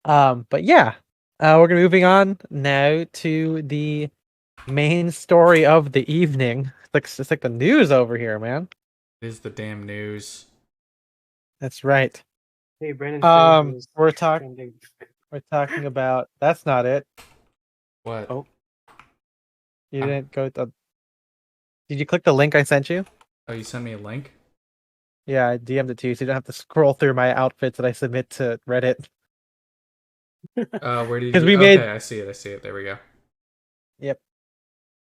But yeah, we're gonna moving on now to the main story of the evening. It's like the news over here, man. It is the damn news. That's right. Hey, Brandon Fraser is We're talk trending. we're talking about. That's not it. What? Oh, you Um, didn't go to. Did you click the link I sent you? oh, you sent me a link? Yeah, I DM'd it to you, so you don't have to scroll through my outfits that I submit to Reddit. Where did Because you? we made. Okay, I see it. I see it. There we go. Yep.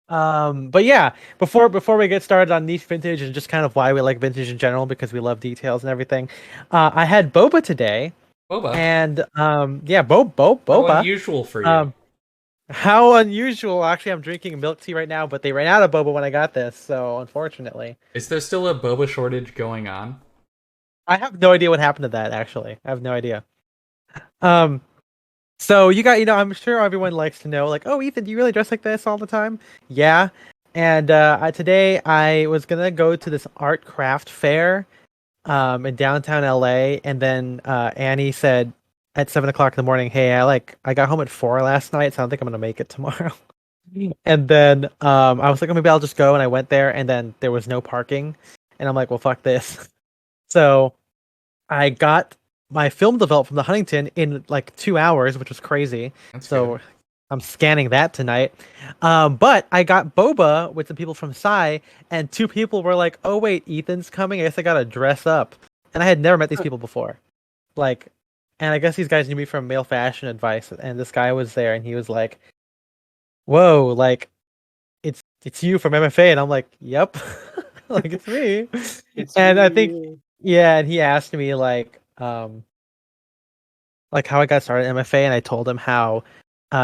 But yeah, before we get started on niche vintage and just kind of why we like vintage in general because we love details and everything, I had boba today, Boba. and yeah, How boba. unusual for you. Um, how unusual! Actually, I'm drinking milk tea right now, but they ran out of boba when I got this, so unfortunately, Is there still a boba shortage going on? I have no idea what happened to that. Actually, I have no idea. Um, So you got, I'm sure everyone likes to know, like, oh, Ethan, do you really dress like this all the time? Yeah. And today I was gonna go to this art craft fair in downtown LA, and then Annie said at 7 o'clock in the morning, "Hey, I got home at 4 last night, so I don't think I'm gonna make it tomorrow." And then I was like, oh, maybe I'll just go, and I went there, and then there was no parking, and I'm like, well, fuck this. So I got my film developed from the Huntington in like 2 hours, which was crazy. That's good. So I'm scanning that tonight. But I got boba with some people from Psy, and two people were like, "Oh wait, Ethan's coming. I guess I gotta dress up." And I had never met these people before. Like, and I guess these guys knew me from Male Fashion Advice, and this guy was there, and he was like, "Whoa, like it's you from MFA," and I'm like, "Yep, like it's me." It's And I think, me. yeah, and he asked me like how I got started at MFA, and I told him how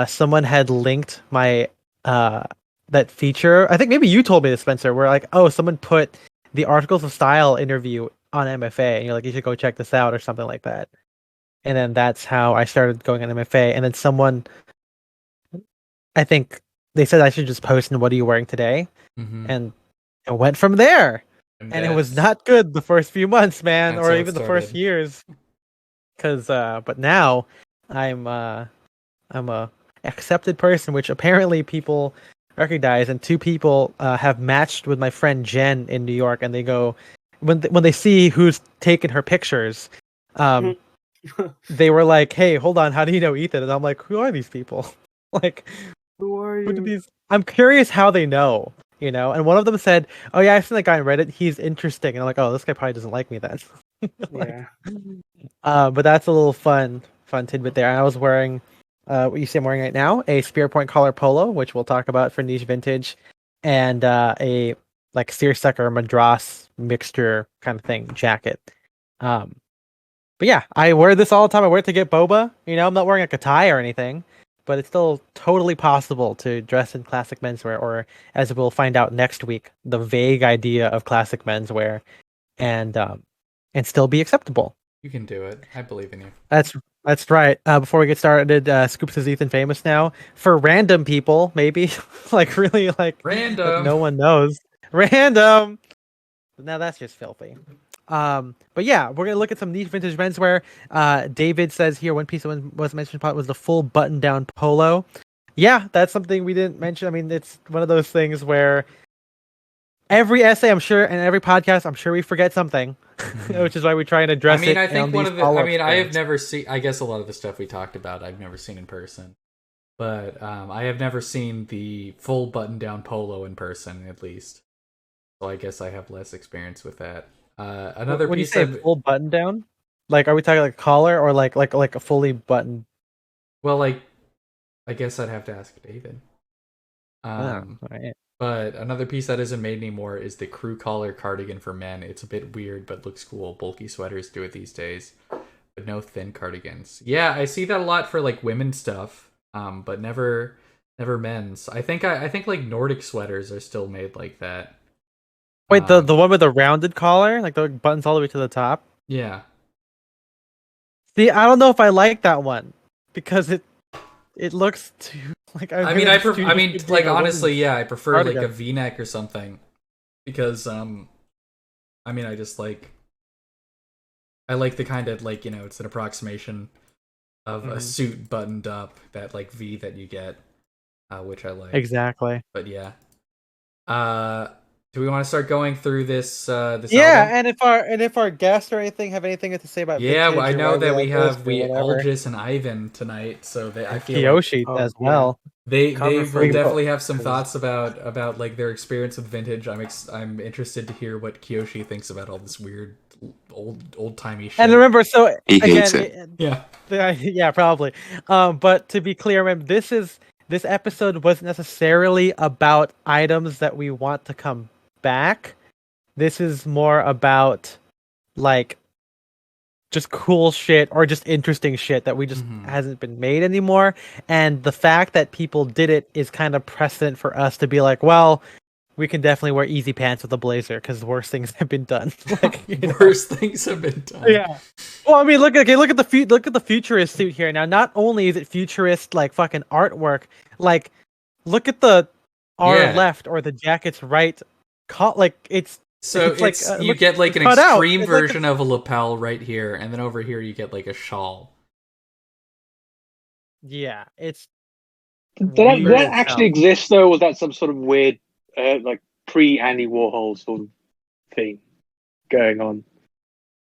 someone had linked my uh that feature. I think maybe you told me this, Spencer, where like, oh, someone put the Articles of Style interview on MFA, and you're like, you should go check this out or something like that. And then that's how I started going on MFA. And then someone, I think they said I should just post in what are you wearing today, Mm-hmm. and it went from there. And And it was not good the first few months, man, that's or how it even the first started. years. Cause but now I'm uh I'm a accepted person, which apparently people recognize, and two people have matched with my friend Jen in New York, and they go when they see who's taken her pictures, um, they were like, "Hey, hold on, how do you know Ethan?" And I'm like, "Who are these people? Like, Who are who do you? these?" I'm curious how they know, And one of them said, "Oh yeah, I've seen that guy on Reddit. He's interesting." And I'm like, "Oh, this guy probably doesn't like me then." Like, Yeah. but that's a little fun tidbit there. And I was wearing, what you see I'm wearing right now, a Spear Point collar polo, which we'll talk about for niche vintage, and a like seersucker madras mixture kind of thing jacket. Um, but yeah, I wear this all the time. I wear it to get boba. I'm not wearing like a tie or anything, but it's still totally possible to dress in classic menswear, or as we'll find out next week, the vague idea of classic menswear, and and still be acceptable. You can do it. I believe in you. That's right. Before we get started, Scoops is Ethan famous now for random people, maybe like really like that Random. no one knows. Random. Now that's just filthy. But yeah, we're gonna look at some niche vintage menswear. David says here one piece that was mentioned was the full button-down polo. Yeah, that's something we didn't mention. I mean, it's one of those things where every essay, I'm sure, and every podcast, I'm sure we forget something, Mm-hmm. which is why we try and I address mean, it I on think one these of the. I follow-up mean, I have streams. never seen. I guess a lot of the stuff we talked about, I've never seen in person. But I have never seen the full button-down polo in person, at least. So I guess I have less experience with that. Another When you piece say of, full button down, like are we talking like a collar or like a fully button? well, like, I guess I'd have to ask David. Oh, Um, right. but another piece that isn't made anymore is the crew collar cardigan for men. It's a bit weird, but looks cool. Bulky sweaters do it these days, but no thin cardigans. Yeah, I see that a lot for like women's stuff, but never men's. I think like Nordic sweaters are still made like that. Wait, the Um, the one with the rounded collar, like the buttons all the way to the top. yeah. See, I don't know if I like that one because it looks too like I I feel mean, like it's too I used mean, to being like a honestly, woman's yeah, I prefer like a cardigan. V-neck or something because I mean, I just like I like the kind of like it's an approximation of a suit buttoned up, that like V that you get, which I like. Exactly. But yeah. Do we want to start going through this this Yeah, album? and if our guests or anything have anything to say about Yeah, well, I vintage or know why that we have this or we whatever, Algis and Ivan tonight, so I and feel like Kiyoshi Oh, as yeah. well. they will Cover definitely photo. have some thoughts about like their experience with vintage. I'm interested to hear what Kiyoshi thinks about all this weird old timey shit. And remember, so He again, hates it. Yeah. yeah, probably. But to be clear, remember, this episode wasn't necessarily about items that we want to come back. This is more about like just cool shit or just interesting shit that we just hasn't been made anymore. And the fact that people did it is kind of precedent for us to be like, well, we can definitely wear easy pants with a blazer because worse things have been done. Like, Worse things have been done. Yeah. Well, I mean, look at the futurist suit here. Now, not only is it futurist like fucking artwork, like look at the R left or the jacket's right. Like it's so like you get like an cut out. extreme It's like version of a lapel right here, and then over here you get like a shawl. Yeah, it's Did weird that as actually hell. exist though? Or was that some sort of weird, like pre-Andy Warhol sort of thing going on?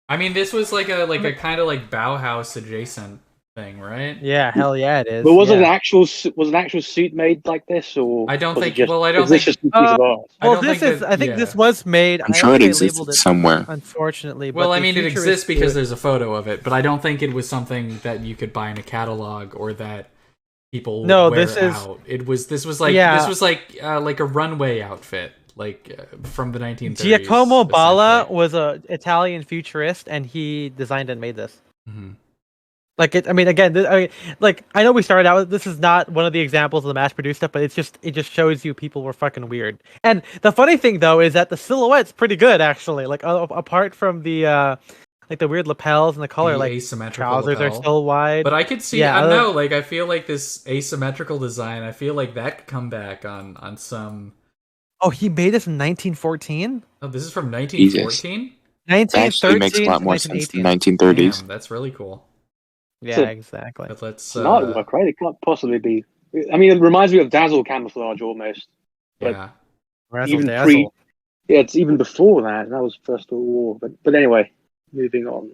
I mean, this was like a kind of like Bauhaus adjacent thing, right? Yeah, hell yeah, it is. But was yeah. an actual suit made like this, or I don't was it think. just, Well, I don't is this think. just a piece of art? I Well, don't this think is. that- I think yeah. this was made. I'm I sure don't it think they existed labeled it, somewhere. unfortunately. Well, but I the mean, it futurist exists because suit- there's a photo of it, but I don't think it was something that you could buy in a catalog or that people would No, wear this is- out. This was like Yeah. this was like a runway outfit, like from the 1930s. Giacomo Balla essentially. was a Italian futurist, and he designed and made this. Mhm. Like it. I mean, again, like I know we started out. This is not one of the examples of the mass-produced stuff, but it just shows you people were fucking weird. And the funny thing though is that the silhouette's pretty good actually. Like apart from the like the weird lapels and the color, The like asymmetrical trousers lapel. are still wide. But I could see. Yeah, I don't know. Like I feel like this asymmetrical design. I feel like that could come back on some. Oh, he made this in 1914. Oh, this is from 1914. That actually makes a 1913 lot to more sense than 1918. 1930s. Damn, that's really cool. Yeah, So- exactly. But let's. It's an artwork, right? It can't possibly be. I mean, it reminds me of Dazzle camouflage almost. but- Yeah. Razzle even dazzle. Yeah, it's even before that. That was First World War. But anyway, moving on.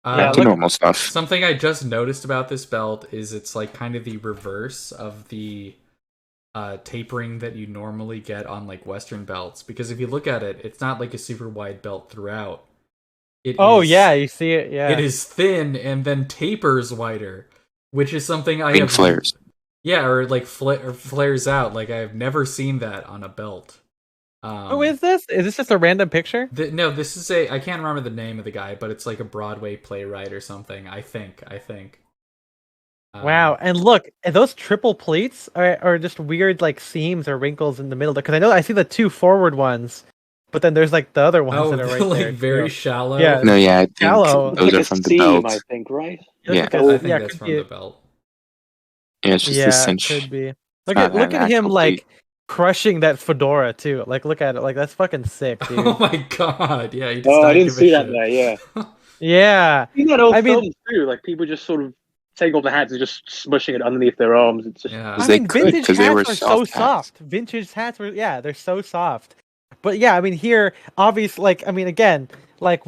Yeah, Back to look- normal stuff. Something I just noticed about this belt is it's like kind of the reverse of the tapering that you normally get on like Western belts. Because if you look at it, it's not like a super wide belt throughout. Oh yeah, you see it. Yeah, it is thin and then tapers wider, which is something I Wing have. flares. Yeah, or like or flares out. Like I've never seen that on a belt. Who is this? Is this just a random picture? No, this is I can't remember the name of the guy, but it's like a Broadway playwright or something. I think. Wow, and look, and those triple pleats are just weird like seams or wrinkles in the middle. Because I know I see the two forward ones, but then there's like the other ones Oh, that are they're right like there. very too. shallow. Yeah. No, yeah, I think Shallow. those It's are like from a the seam, belt. I think, right? Yeah. Look at I this- think that's could from be- the belt. Yeah, it's just a Yeah, cinch. it could be. Look not at an him actual like pleat. crushing that fedora too. Like look at it. Like that's fucking sick, dude. Oh my god! Yeah, he just Oh, I don't didn't give a see that shit. there. Yeah, Yeah. you know, old I mean- films too. Like people just sort of take off the hats and just smushing it underneath their arms. It's just Yeah. Because I they mean, could, vintage 'cause they hats were are so soft hats. soft. Vintage hats were, yeah, they're so soft. But yeah, I mean, here, obviously, like, I mean, again, like,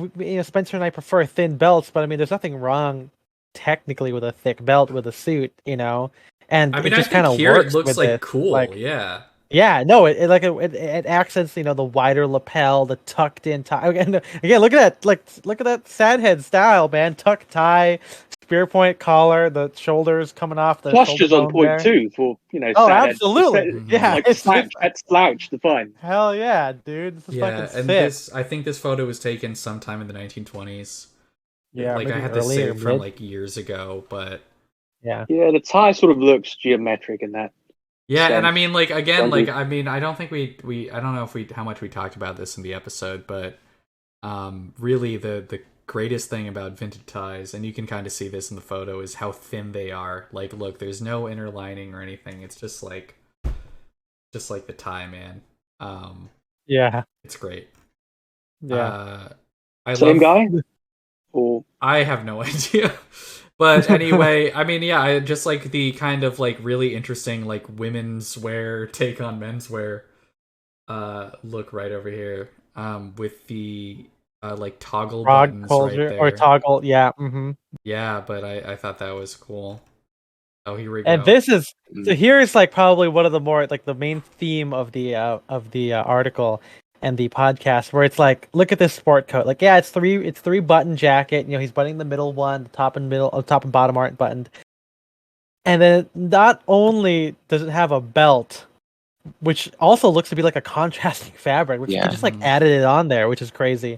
Spencer and I prefer thin belts, but I mean, there's nothing wrong technically with a thick belt with a suit, and I mean, it I just think kind of here works it looks with like it. cool. Like, Yeah. yeah, no, it accents, the wider lapel, the tucked in tie. Again, look at that, look at that sad head style, man. Tuck tie, spear point collar, the shoulders coming off the posture's shoulder on bone point there. too. For Oh, sad head. absolutely. Just, Yeah, like it's slouch the fine. hell yeah, dude. This is Yeah, fucking and sick. I think this photo was taken sometime in the 1920s. Yeah, like I maybe had this earlier, saved from mid. like years ago, but Yeah. Yeah, the tie sort of looks geometric in that. yeah, and I sense. mean, like again, Don't we- like I mean, I don't think I don't know if how much we talked about this in the episode, but really the greatest thing about vintage ties, and you can kind of see this in the photo, is how thin they are. Like, look, there's no inner lining or anything. It's just like the tie, man. Yeah. It's great. Yeah. I Same love, guy? Or I have no idea, But anyway, I mean, yeah, I just like the kind of like really interesting like women's wear take on menswear look right over here. With the like toggle Rod buttons right culture or there. toggle, yeah. Mm-hmm. Yeah, but I thought that was cool. Oh, here we And go. this is so here is like probably one of the more like the main theme of the article and the podcast where it's like, look at this sport coat. Like, yeah, it's three button jacket. You know, he's buttoning the middle one, the top and bottom aren't buttoned. And then not only does it have a belt, which also looks to be like a contrasting fabric, which you Yeah. just like added it on there, which is crazy.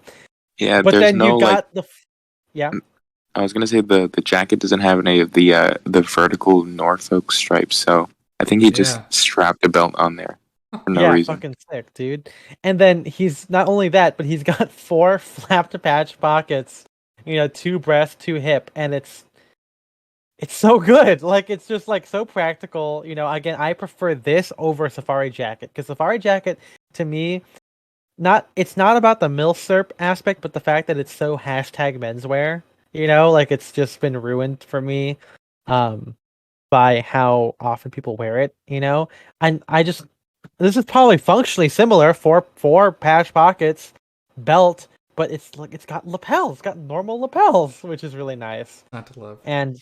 Yeah, But there's then no you like. got yeah. I was gonna say the jacket doesn't have any of the vertical Norfolk stripes, so I think he just Yeah. strapped a belt on there for no Yeah, reason. fucking sick, dude. And then he's not only that, but he's got 4 flap to patch pockets, 2 breast, 2 hip, and it's so good. Like, it's just like so practical. Again, I prefer this over Safari Jacket because Safari Jacket to me, it's not about the milsurp aspect, but the fact that it's so hashtag menswear. Like it's just been ruined for me, by how often people wear it. And this is probably functionally similar. Four patch pockets, belt, but it's like it's got lapels. It's got normal lapels, which is really nice. Not to love. And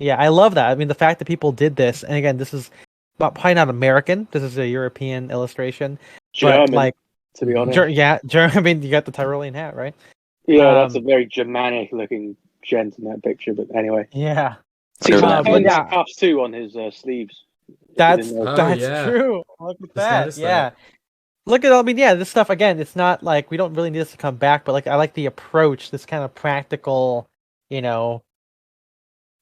yeah, I love that. I mean, the fact that people did this, and again, this is probably not American. This is a European illustration, German, but like, to be honest. German. I mean, you got the Tyrolean hat, right? Yeah, that's a very Germanic looking gent in that picture. But anyway, Yeah, he's got but yeah, cuffs too on his sleeves. that's yeah. true. Look at that. noticed Yeah. that. Look at, I mean, yeah, this stuff again. It's not like we don't really need this to come back, but like I like the approach, this kind of practical,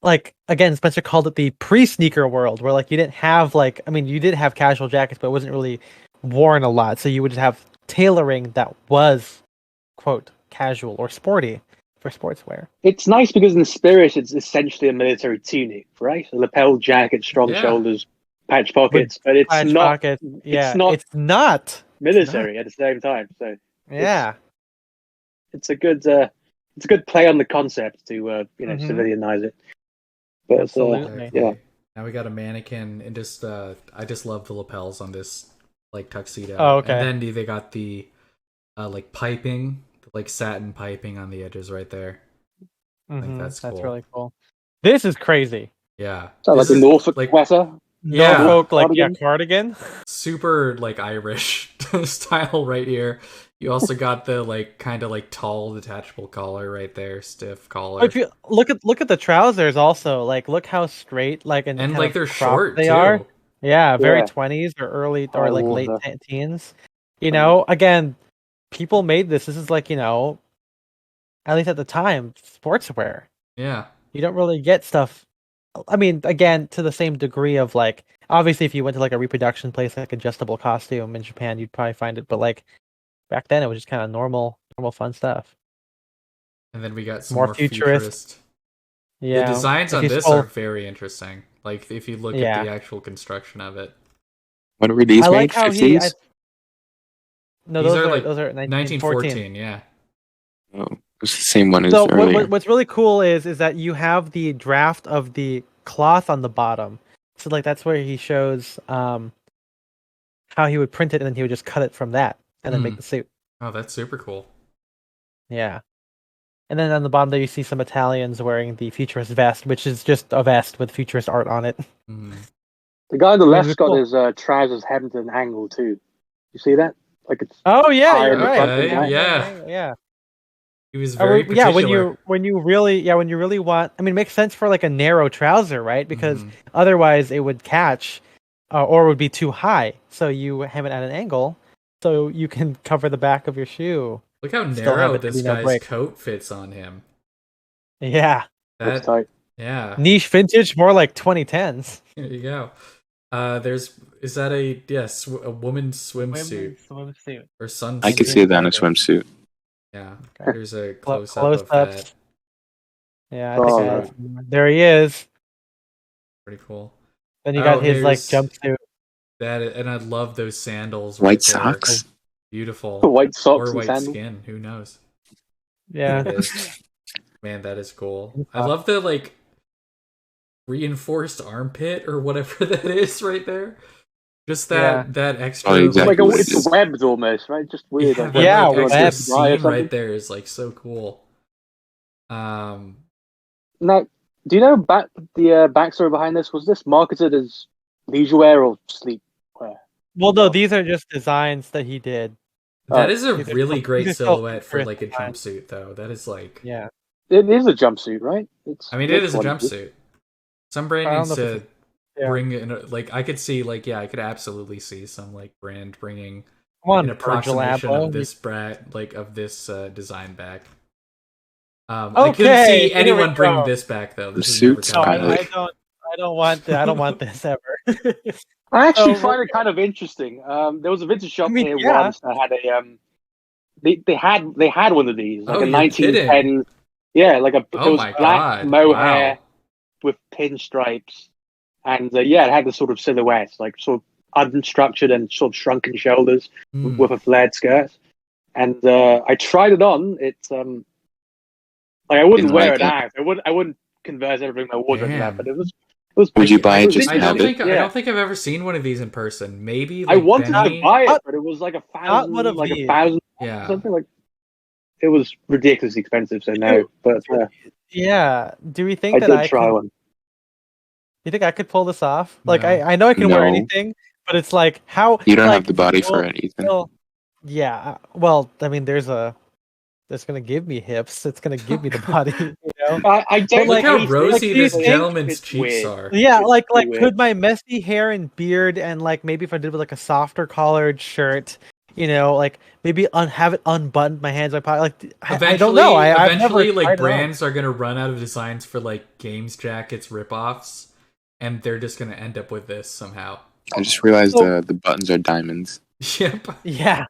like again, Spencer called it the pre-sneaker world, where like you didn't have like, I mean, you did have casual jackets, but it wasn't really worn a lot, so you would have tailoring that was quote casual or sporty for sportswear. It's nice because in the spirit, it's essentially a military tunic, right? A lapel jacket, strong shoulders, patch pockets, but it's Patch not. pockets. Yeah, it's not military It's at the same time. So yeah. it's a good play on the concept to civilianize it. But Absolutely. yeah. Now we got a mannequin, and just I just love the lapels on this like tuxedo. Oh, okay. And then they got the like piping, like satin piping on the edges right there. I think that's cool. That's really cool. This is crazy. Yeah. So like a Norfolk sweater. Yeah. Norfolk, cardigan. Super like Irish style right here. You also got the like kind of like tall detachable collar right there, stiff collar. If you look at the trousers, also like look how straight and like they're short they too. are. Yeah, very Yeah. 20s or early or like late that. teens. Again, people made this. This is like at least at the time, sportswear. Yeah. You don't really get stuff. I mean, again, to the same degree of like, obviously, if you went to like a reproduction place, like adjustable costume in Japan, you'd probably find it. But like back then, it was just kind of normal fun stuff. And then we got some More more futurist. Yeah, the designs if on you this scroll- are very interesting. Like if you look at the actual construction of it. When were these I made? like how 50s? No, These those are like those are 1914. Yeah. Oh, it's the same one as So earlier. what's really cool is that you have the draft of the cloth on the bottom. So like that's where he shows how he would print it, and then he would just cut it from that, and then make the suit. Oh, that's super cool. Yeah. And then on the bottom there, you see some Italians wearing the futurist vest, which is just a vest with futurist art on it. The guy on the left's got cool. his trousers hemmed at an angle too. You see that? Like it's Oh yeah, higher you're in the right. front than Okay, that. yeah. Yeah. He was very Yeah, particular. when you really want, I mean, it makes sense for like a narrow trouser, right? Because otherwise it would catch, or it would be too high. So you hem it at an angle, so you can cover the back of your shoe. Look how Still have narrow it to this be no guy's break. coat fits on him. Yeah, That's tight. Yeah. niche vintage, more like 2010s. There you go. Is that a woman's swimsuit Swimsuit. or sunsuit? I could see that in a swimsuit. Yeah. Okay. There's a close up of Close-ups. that. Yeah, I Oh, think right. there he is. Pretty cool. Then you got his like here's jumpsuit. That, and I love those sandals. White right there. socks. Beautiful. White socks Or and white sandals. skin. Who knows? Yeah. It is. Man, that is cool. I love the like reinforced armpit or whatever that is right there. Just that extra Oh, exactly. Like what it it's is. webbed almost, right? Just weird. yeah, Like, that Yeah, like extra webbed. dry or seam right something. there is like so cool. Now, do you know the backstory behind this? Was this marketed as leisure wear or sleepwear? Well, no, these are just designs that he did. That is a These are really still- great these are still silhouette for futurist like a designs. jumpsuit, though. That is like, Yeah, It is a jumpsuit, right? I mean, it is a looks like jumpsuit. Some brand I don't needs know if to yeah. bring in, like, I could see, like, yeah, I could absolutely see some like brand bringing Come on, an Virgil approximation Abloh. of this design back. I couldn't Okay, see here we anyone bringing go. this back though. This The is never suits, No, coming kinda. back. I don't want that. I don't want this ever. I actually So, find it kind of interesting. There was a vintage shop I mean, here yeah. once that had a they had one of these, like Oh, a you're 1910. kidding. Yeah, like it Oh was my black god! mohair Wow. with pinstripes, and yeah, it had this sort of silhouette, like sort of unstructured and sort of shrunken shoulders Hmm. with a flared skirt. And I tried it on. It's like I wouldn't Didn't wear like it it. out. I wouldn't convert everything in my wardrobe to that, Damn. but it was Would you pretty- buy it was just to I don't have interesting. think it? I Yeah. don't think I've ever seen one of these in person. Maybe I like wanted Benny. to buy it, Not- but it was like not one of like these. $1,000 Yeah. something. Like it was ridiculously expensive, so no. But Yeah. Do we I think that did I try could? one. You think I could pull this off? Like, No. I know I can wear No. anything, but it's like how You don't like have the body for well, it, Ethan. well, yeah. Well, I mean, that's gonna give me hips. It's gonna give me the body. You know. I don't Look like, how hate it. rosy do you this think- gentleman's It's cheeks weird. are. Yeah, It's like pretty weird. could my messy hair and beard and like maybe if I did with like a softer collared shirt, you know, like maybe have it unbuttoned, my hands, my pocket. Like I don't know. I've never Eventually, like tried it on. brands are gonna run out of designs for like games jackets ripoffs, and they're just gonna end up with this somehow. I just realized So- the buttons are diamonds. Yep. Yeah.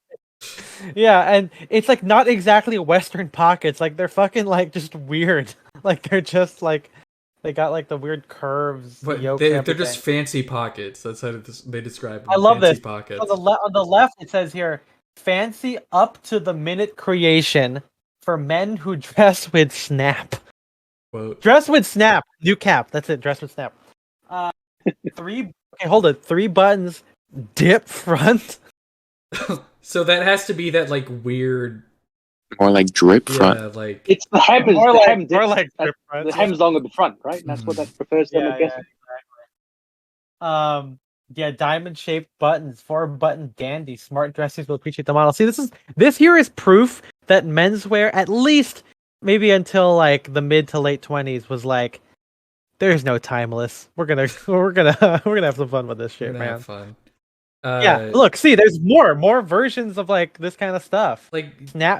Yeah, and it's like not exactly Western pockets. Like they're fucking like just weird. Like they're just like they got like the weird curves. But yokes, they're everything. just fancy pockets. That's how they describe them. I love fancy this. pockets. On the left, it says here, fancy up to the minute creation for men who dress with snap. Quote. Dress with snap. New cap. That's it. Dress with snap. Okay, hold it. 3 buttons. Dip front. So that has to be that like weird, More like drip front. yeah, like It's the hem is More the like, hem more dips- like uh, dip front. the hem's long at the front, right? And that's what that refers to. I'm Yeah, guessing. yeah, diamond shaped buttons, 4-button dandy. Smart dressers will appreciate the model. See, this here is proof that menswear, at least maybe until like the mid to late 20s, was like, there's no timeless. We're gonna have some fun with this shit, gonna man. have fun. Yeah, look, see, there's more versions of like this kind of stuff. like,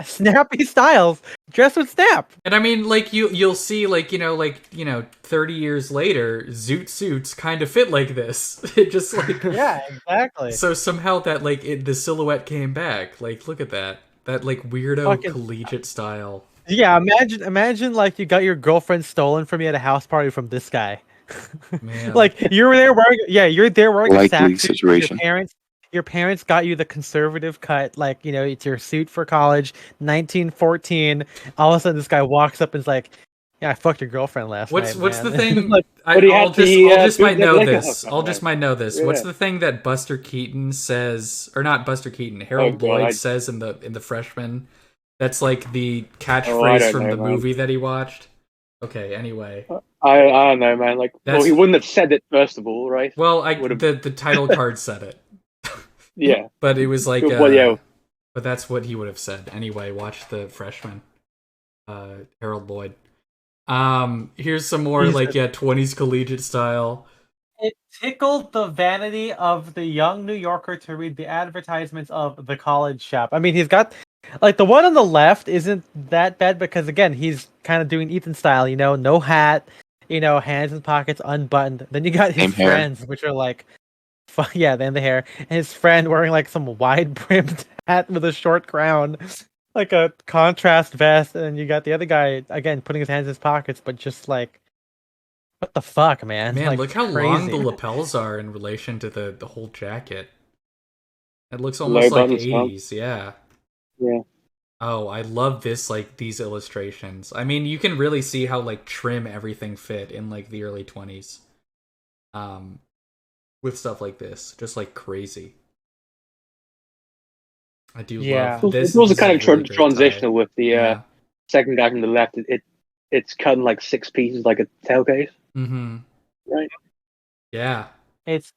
Snappy styles, dress with snap. and I mean, like you'll see, like 30 years later, zoot suits kind of fit like this. It just like Yeah, exactly. So somehow that like the silhouette came back. Like, look at that like weirdo Fucking- collegiate style. Yeah, imagine like you got your girlfriend stolen from you at a house party from this guy. Man. Like you're there wearing a Likely sack suit. situation. Your parents got you the conservative cut, like, you know, it's your suit for college, 1914. All of a sudden this guy walks up and is like, yeah, I fucked your girlfriend last night. What's the man." thing? Like, But he I'll had the, just might bootleg know liquor this. hookup, I'll just might know this. What's Yeah. the thing that Buster Keaton says, or not Buster Keaton, Harold God, Lloyd I- says in the Freshman? That's like the Oh, I catchphrase don't from know, the man. movie that he watched. Okay, anyway. I don't know, man. Like, well, That's- he wouldn't have said it first of all, right? Well, Would've- the title card said it, Yeah. but it was like, Well, yeah. but that's what he would have said anyway. Watch the Freshman, Harold Lloyd. Here's some more like 20s collegiate style. it tickled the vanity of the young New Yorker to read the advertisements of the college shop. I mean, he's got like the one on the left isn't that bad because again, he's kind of doing Ethan style, you know, no hat, you know, hands in pockets, unbuttoned. Then you got his Same hair. friends, which are like, yeah, then the hair. And his friend wearing like some wide brimmed hat with a short crown, like a contrast vest. And then you got the other guy again putting his hands in his pockets, but just like, what the fuck, man? Man, Like, look how long crazy. the lapels are in relation to the whole jacket. It looks almost Low like buttons, huh? 80s, yeah. Yeah. Oh, I love this, like, these illustrations. I mean, you can really see how, like, trim everything fit in, like, the early 20s. with stuff like this, just like crazy. I do Yeah. love this. It's also This is kind a of really great transitional tie. with the Yeah. second guy from the left. It's cut in like 6 pieces, like a tailcase, Mm-hmm. right? Yeah. It's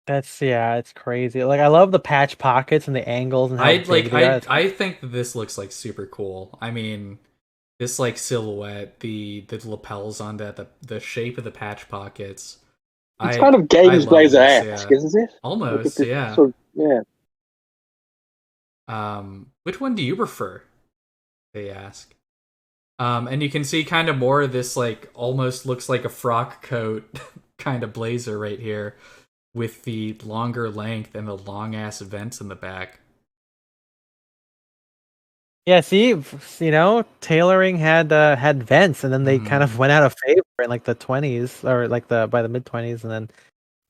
it's crazy. Like I love the patch pockets and the angles and how I big they are. I think that this looks like super cool. I mean, this like silhouette, the lapels on that, the shape of the patch pockets. It's kind of I Games love this, Blazer-esque, yeah. isn't it? Look at Almost, this yeah. sort of, yeah. Which one do you prefer? They ask. And you can see kind of more of this like almost looks like a frock coat kind of blazer right here with the longer length and the long ass vents in the back. Yeah, see, tailoring had vents, and then they kind of went out of favor in like the 20s or like the by the mid 20s, and then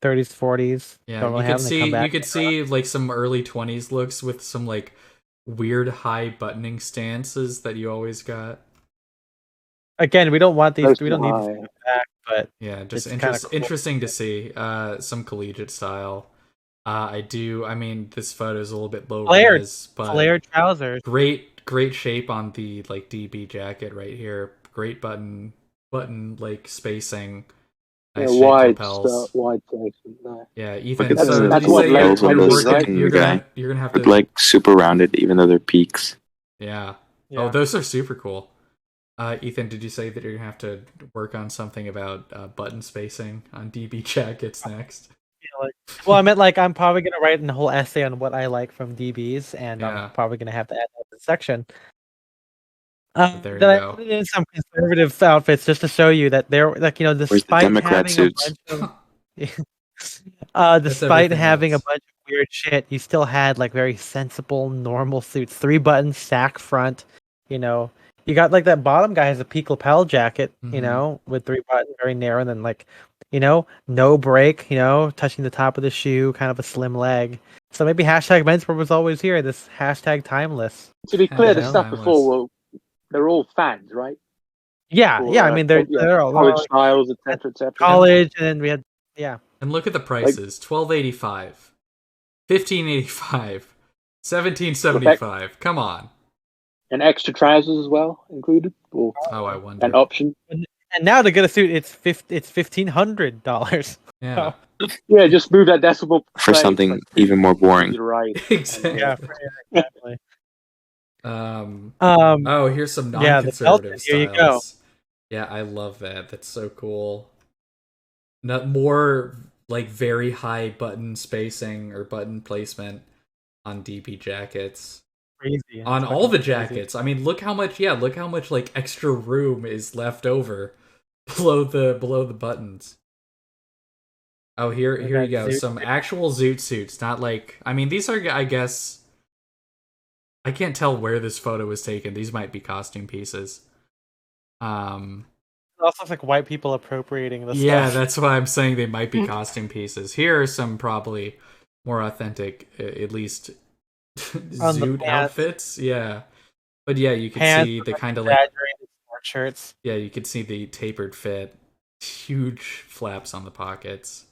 30s, 40s. Yeah, Don't really have them to come you back. could see like some early 20s looks with some like weird high buttoning stances that you always got. Again, we don't want these. Close We to don't need high. these to come back, but Yeah, just it's kind of cool. interesting to see. Some collegiate style. I mean, this photo is a little bit low Flared, res, but flared trousers. great shape on the like DB jacket right here. Great button like spacing. Yeah, Nice shaped wide lapels. wide placement. No. Yeah, Look Ethan. at So the did you what say lapels you're on the working? second You're gonna have Look to like super rounded, even though they're peaks. Yeah. Yeah. Oh, those are super cool. Ethan, did you say that you're gonna have to work on something about button spacing on DB jackets next? Well, I meant like I'm probably gonna write a whole essay on what I like from DBs, and Yeah. I'm probably gonna have to add that to the section. There you Then I go. put in some conservative outfits just to show you that they're like Where's the despite Democrat having suits? a bunch despite everything having else. a bunch of weird shit, you still had like very sensible, normal suits. 3 button sack front. You got like that bottom guy has a peak lapel jacket. Mhm. With 3 buttons, very narrow, and then like, no break. Touching the top of the shoe, kind of a slim leg. So maybe hashtag menswear was always here. This hashtag timeless. To be clear, the Hashtag stuff timeless. before they're all fans, right? Yeah, Or, yeah. I mean, they're all college styles, etc., etc. college, and then we had And look at the prices: $12.85, $15.85, $17.75. Come on. And extra trousers as well included, or Oh, I an wonder. option. And now to get a suit, it's $1,500. Yeah. Yeah, just move that decimal For place, something like, even more boring. to the right. Exactly. Yeah, exactly. Oh, here's some yeah, the non-conservative Delta, here you go. styles. Yeah, I love that. That's so cool. Not more like very high button spacing or button placement on DB jackets. Crazy. On It's all the fucking crazy. jackets. I mean, look how much like extra room is left over below the buttons. Oh, here We you got go. Zoot Some actual Zoot suits, not like I mean, these are I guess I can't tell where this photo was taken. These might be costume pieces. It also looks like white people appropriating the Yeah, stuff. that's why I'm saying they might be costume pieces. Here are some probably more authentic, at least On the Zoot pants. outfits. Yeah, but yeah, you can Pants see with, the like, kind of like exaggerated sport shirts. yeah, you can see the tapered fit, huge flaps on the pockets.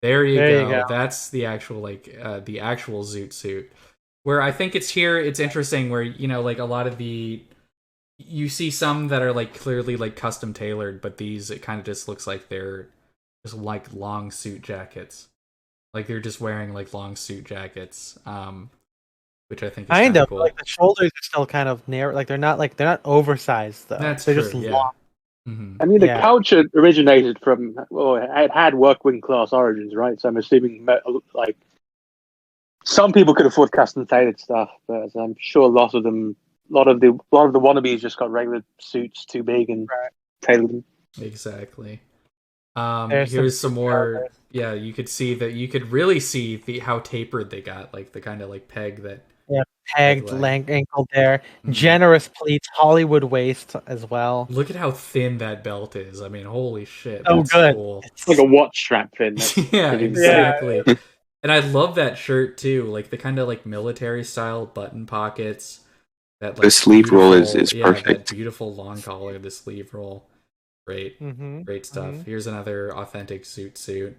There you go. That's the actual the actual Zoot suit. Where I think it's here, it's interesting where like a lot of the you see some that are like clearly like custom tailored, but these it kind of just looks like they're just like long suit jackets. Like they're just wearing like long suit jackets. Which I think is Kind of cool. like the shoulders are still kind of narrow. Like they're not oversized though. That's they're true, just yeah. long. Mm-hmm. I mean, the Yeah. culture originated from, it had working class origins, right? So I'm assuming, like, some people could afford custom tailored stuff, but I'm sure a lot of the wannabes just got regular suits too big and tailored them. Exactly. There's Here's some some more. Yeah, you could see that. You could really see how tapered they got, like the kind of like peg that. pegged leg. ankle there. Mhm. Generous pleats, Hollywood waist as well. Look at how thin that belt is. I mean, holy shit. Oh, That's good. cool. It's like a watch strap fin. That's Yeah, pretty exactly. And I love that shirt too, like the kind of like military style button pockets. That like The sleeve roll is beautiful- yeah, perfect. that beautiful long collar, the sleeve roll. Great, Mm-hmm. great stuff. Mm-hmm. Here's another authentic suit.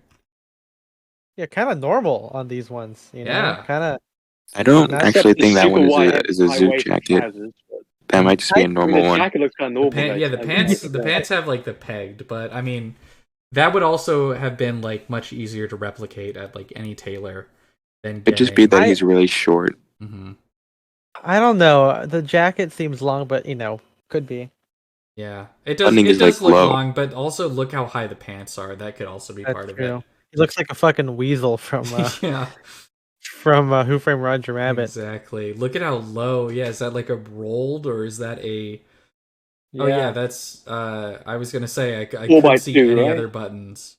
Yeah, kind of normal on these ones, you know? Yeah. Kind of I don't not. Except actually the think that super one wide, is a high zoot waisted jacket. trousers. But, That might just be a I mean, normal the one. jacket looks kind of The normal. pant, yeah, the pants have like the pegged, but I mean, that would also have been like much easier to replicate at like any tailor than It'd just be getting. that he's really short. Mhm. I don't know. The jacket seems long, but you know, could be. Yeah, it does. Buttoning It is does like look low. long, but also look how high the pants are. That could also be That's part of it. true. He looks like a fucking weasel Yeah, from Who Framed Roger Rabbit. exactly. Look at how low. Yeah, is that like a rolled or is that a? Oh yeah, that's. I was gonna say I 4 by couldn't see 2, any right? other buttons,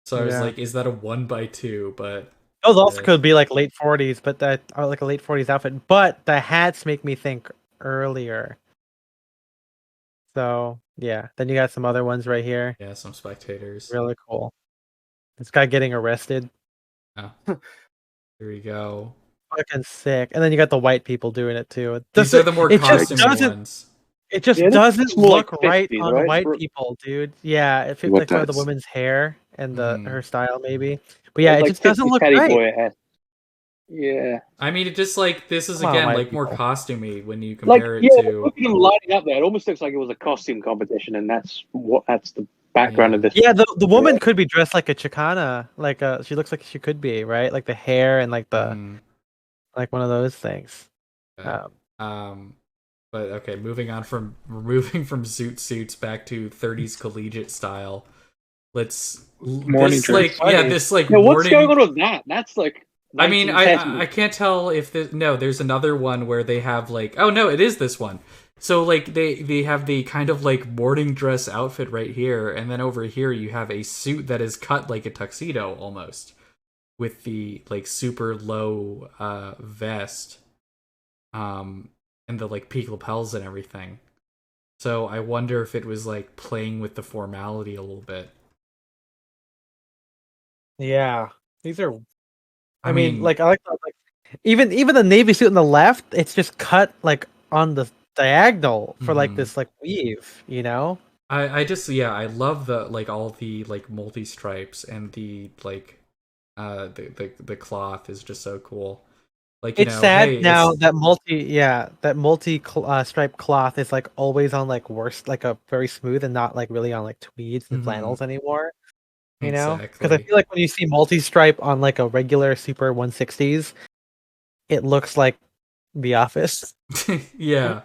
so I was Yeah. like, is that a 1x2? But Those also yeah. could be like late 40s, but that are like a late 40s outfit. But the hats make me think earlier. So yeah. Then you got some other ones right here. Yeah, some spectators. Really cool. This guy getting arrested. Oh, here we go. Fucking sick. And then you got the white people doing it too. These are the more It just costumey doesn't. ones. It just Yeah, this doesn't is more like look right 50s, on right? white people, dude. Yeah, it feels What like for the does? woman's hair and the Mhm. her style maybe. But yeah, It's it like just doesn't 50s look Teddy right. Boy. Yeah. I mean, it just like this is Come on, again white like more people. costumey when you Like, compare it yeah, to. look at them lining up there. It almost looks like it was a costume competition, and that's the background Yeah. of this. Yeah, the woman could be dressed like a Chicana, she looks like she could be, right? Like the hair and like the Mhm. like one of those things. Yeah. But okay, moving from suits back to 30s collegiate style. Let's Morning this dress. like yeah, this like Yeah, what's morning. going on with that? That's like. I mean, 1910. I can't tell if there's another one where they have like oh no, it is this one. So like they have the kind of like morning dress outfit right here, and then over here you have a suit that is cut like a tuxedo almost, with the like super low vest, and the like peak lapels and everything. So I wonder if it was like playing with the formality a little bit. Yeah. These are I mean, mean, like I like even the navy suit on the left, it's just cut like on the diagonal for like mhm. this like weave, you know? I just yeah I love the like all the like multi stripes and the like the cloth is just so cool. Like you It's know, sad hey, now it's that stripe cloth is like always on like worst like a very smooth and not like really on like tweeds and mhm, flannels anymore, you know? Because I exactly. feel like when you see multi-stripe on like a regular Super 160s, it looks like The Office. Yeah, You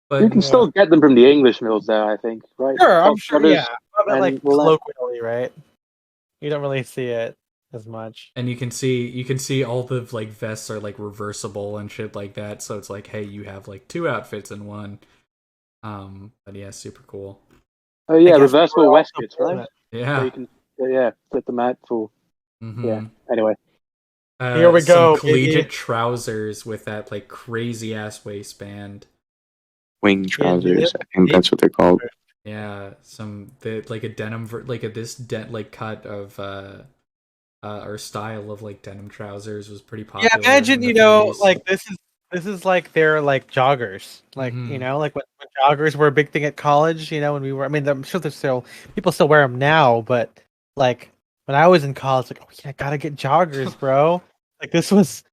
but can still get them from the English mills there, I think, right? Sure, I'm Top sure, yeah. Brothers But like and all that. colloquially, right? You don't really see it as much. and you can see all the like vests are like reversible and shit like that. So it's like, hey, you have like two outfits in one. But yeah, super cool. Oh I yeah, guess reversible we're also waistcoats, doing right? it. So Yeah. you can, flip them out for. Yeah. Mm-hmm. Anyway, Here we Some go, collegiate baby. trousers with that like crazy ass waistband. Wing Yeah, trousers. I think that's what they're called. Yeah, some the like a denim like a this like cut of or style of like denim trousers was pretty Yeah, popular imagine, in the you know, 30s. like this is like their like joggers. Like, you Mm-hmm. know, like when joggers were a big thing at college, you know, when we were I mean, I'm sure there's still people still wear them now, but like when I was in college, like, oh yeah, I gotta get joggers, bro. Like this is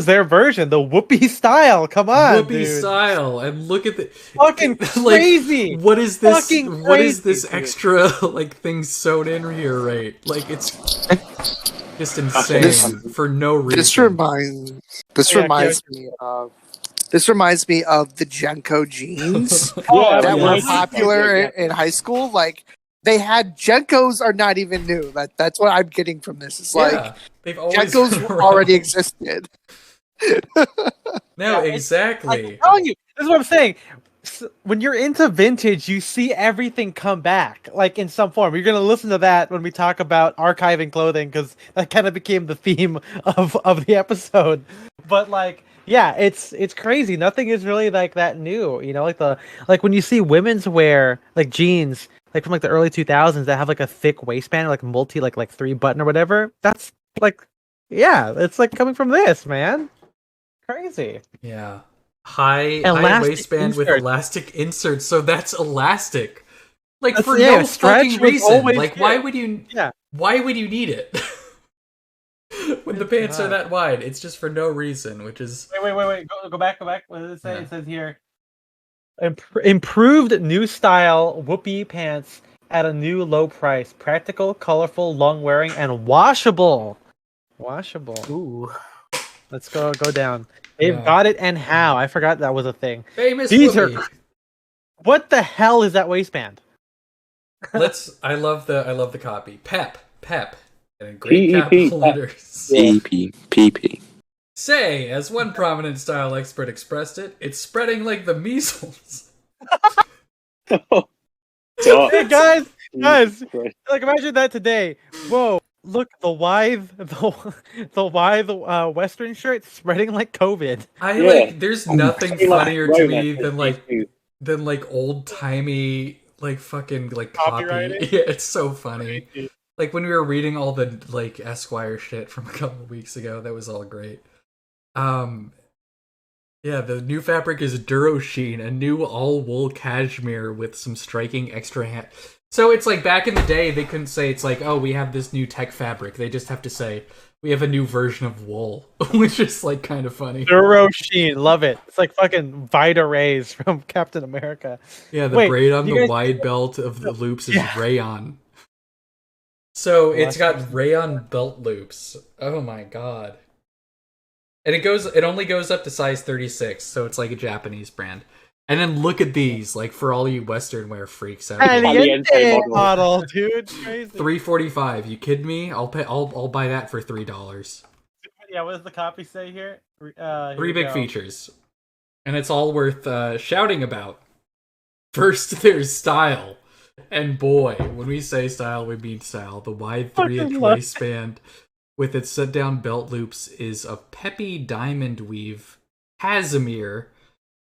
their version, the whoopee style. Come on, Whoopee dude. style, and look at the Fucking like crazy. what is this Fucking what is crazy, this dude. extra like thing sewn in here, right? Like it's just insane This- for no reason. This Yeah, reminds me of the Jenko jeans Oh, that yeah. were Yes. popular in high school. Like they had Jenkos are not even new. That's what I'm getting from this. It's like Yeah, they've always Jenkos been around. already existed. No, Yeah, exactly. I'm telling you, this is what I'm saying. When you're into vintage, you see everything come back, like in some form. You're gonna listen to that when we talk about archiving clothing, because that kind of became the theme of the episode. But like, yeah, it's crazy. Nothing is really like that new, you know. Like when you see women's wear like jeans, like from like the early 2000s that have like a thick waistband, like multi like 3 button or whatever. That's like, yeah, it's like coming from this, man. Crazy. Yeah. High Elastic waistband with insert. elastic inserts. So that's elastic. Like That's- for yeah, no stretch fucking was reason. always Like good. why would you? Yeah. Why would you need it? When the Good pants are God. that wide, it's just for no reason, which is Wait. Go back. What does it say? Yeah. It says here, improved new style whoopee pants at a new low price. Practical, colorful, long wearing, and washable. Washable. Ooh. Let's go down. They've Yeah. got it, and how? I forgot that was a thing. famous These are. whoopee. What the hell is that waistband? I love the copy. Pep. And in great PEP. capital letters. Yeah. PP. Say, as one prominent style expert expressed it, it's spreading like the measles. Hey guys, Jesus Christ. like imagine that today. Whoa, look the wide Western shirt spreading like COVID. Yeah. There's nothing Hey, like, funnier to right, me like, than like old timey like fucking like copy. Copywriting? Yeah, it's so funny. Like when we were reading all the like Esquire shit from a couple of weeks ago, that was all great. Yeah, the new fabric is Durosheen, a new all-wool cashmere with some striking extra So it's like back in the day, they couldn't say it's like, oh, we have this new tech fabric. They just have to say, we have a new version of wool, which is like kind of funny. Durosheen, love it. It's like fucking Vita Rays from Captain America. Yeah, the Wait, braid on you the guys- wide belt of the loops is Yeah. rayon. So it's that's got rayon belt loops. Oh my god. And it only goes up to size 36, so it's like a Japanese brand. And then look at these, like for all you Western wear freaks out there. Caliente model, dude. Crazy. $3.45. You kidding me? I'll buy that for $3. Yeah, what does the copy say here? Three big features, and it's all worth shouting about. First, there's style, and boy, when we say style, we mean style. The wide 3-inch Fucking love it. waistband with its set-down belt loops is a peppy diamond weave casimere,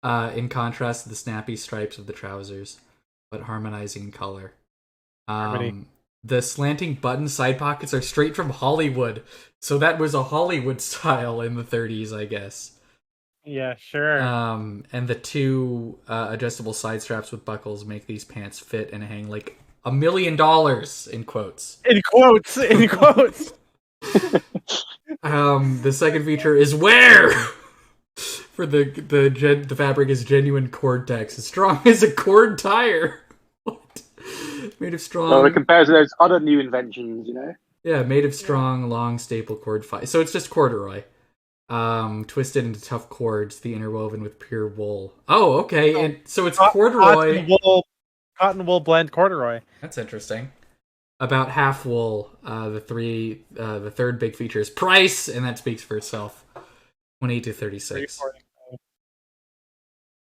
in contrast to the snappy stripes of the trousers, but harmonizing in color. Harmony. The slanting button side pockets are straight from Hollywood, so that was a Hollywood style in the 30s, I guess. Yeah, sure. And the two adjustable side straps with buckles make these pants fit and hang like $1 million in quotes. In quotes. The second feature is wear. For the fabric is genuine Cord-Tex, as strong as a cord tire. What? Made of strong. Well, compared to those other new inventions, you know. Yeah, made of strong, long staple cord fiber. So it's just corduroy. Twisted into tough cords, the interwoven with pure wool. Oh, okay. And so it's corduroy. Cotton wool blend corduroy. That's interesting. About half wool. The third big feature is price, and that speaks for itself. 28 to 36.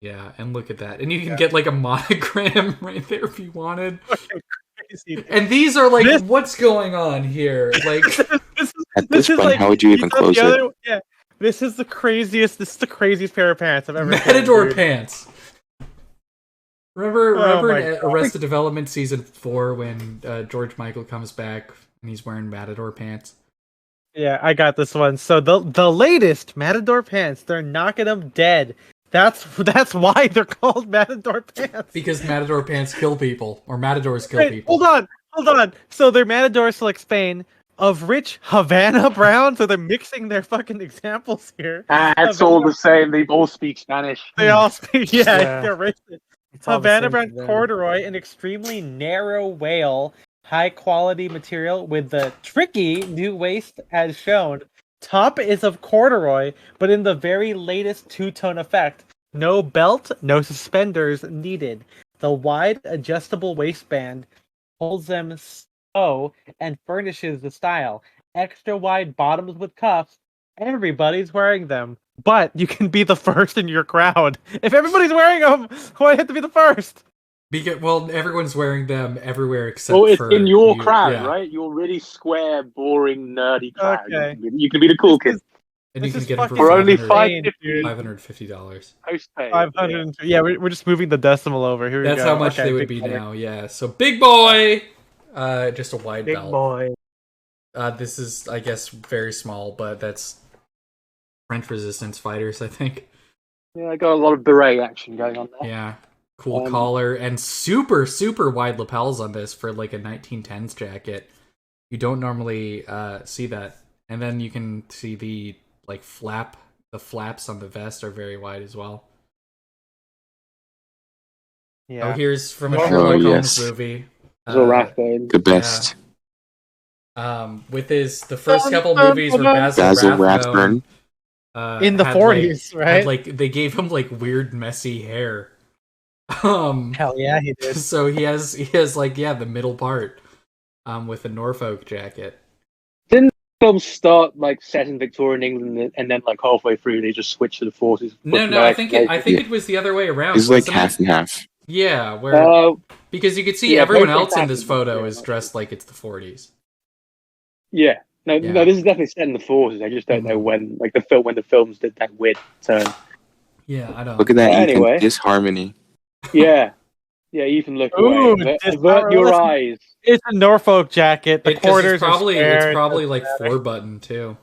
Yeah, and look at that. And you can get like a monogram right there if you wanted. And these are like, what's going on here? Like, At this point, how would you even close it? Yeah, this is the craziest. This is the craziest pair of pants I've ever seen. Matador dude. pants. Remember my in God. Arrested Development season 4 when George Michael comes back and he's wearing Matador pants? Yeah, I got this one. So the latest Matador pants, they're knocking them dead. That's why they're called Matador pants. Because Matador pants kill people, or Matadors kill Wait, people. hold on. So they're Matador Select Spain of rich Havana brown. So they're mixing their fucking examples here. It's all the same. They all speak Spanish. They all speak. Yeah, Yeah. they're racist. It's all the Havana same brown to them. corduroy, an extremely narrow wale, high quality material with the tricky new waist as shown. Top is of corduroy, but in the very latest two-tone effect. No belt, no suspenders needed. The wide adjustable waistband holds them so and furnishes the style. Extra wide bottoms with cuffs. Everybody's wearing them. But you can be the first in your crowd. If everybody's wearing them, why have to be the first? Well, everyone's wearing them everywhere except Well, it's for in your you. crowd, Yeah. right? Your really square, boring, nerdy crowd. Okay. You can be the cool kid. And you This can is get them for fucking For only insane, $550. Postpaid. 500. Yeah, we're just moving the decimal over. Here we That's go. how much Okay, they would big be boy. now, yeah. So big boy! Just a wide Big belt. boy. This is, I guess, very small, but that's French resistance fighters, I think. Yeah, I got a lot of beret action going on there. Yeah. Cool collar and super wide lapels on this for like a 1910s jacket. You don't normally see that. And then you can see the flaps on the vest are very wide as well. Yeah. Oh, here's from a Sherlock Holmes movie. Rathbone. The best. Yeah. With the first couple movies where Basil Rathbone in the 40s, right? They gave him like weird messy hair. Hell yeah, he did. So he has the middle part with a Norfolk jacket. Didn't the film start like set in Victorian England and then like halfway through they just switched to the 40s? No, I think it was the other way around. It's like half and half. Yeah, where because you could see everyone else in this photo is dressed like it's the 40s. Yeah. No, this is definitely set in the 40s. I just don't know when the films did that weird turn. Yeah, I don't. Look at that anyway. disharmony. Yeah, Ethan, look away. Avert your eyes. It's a Norfolk jacket. The quarters it's probably like matter. 4-button too.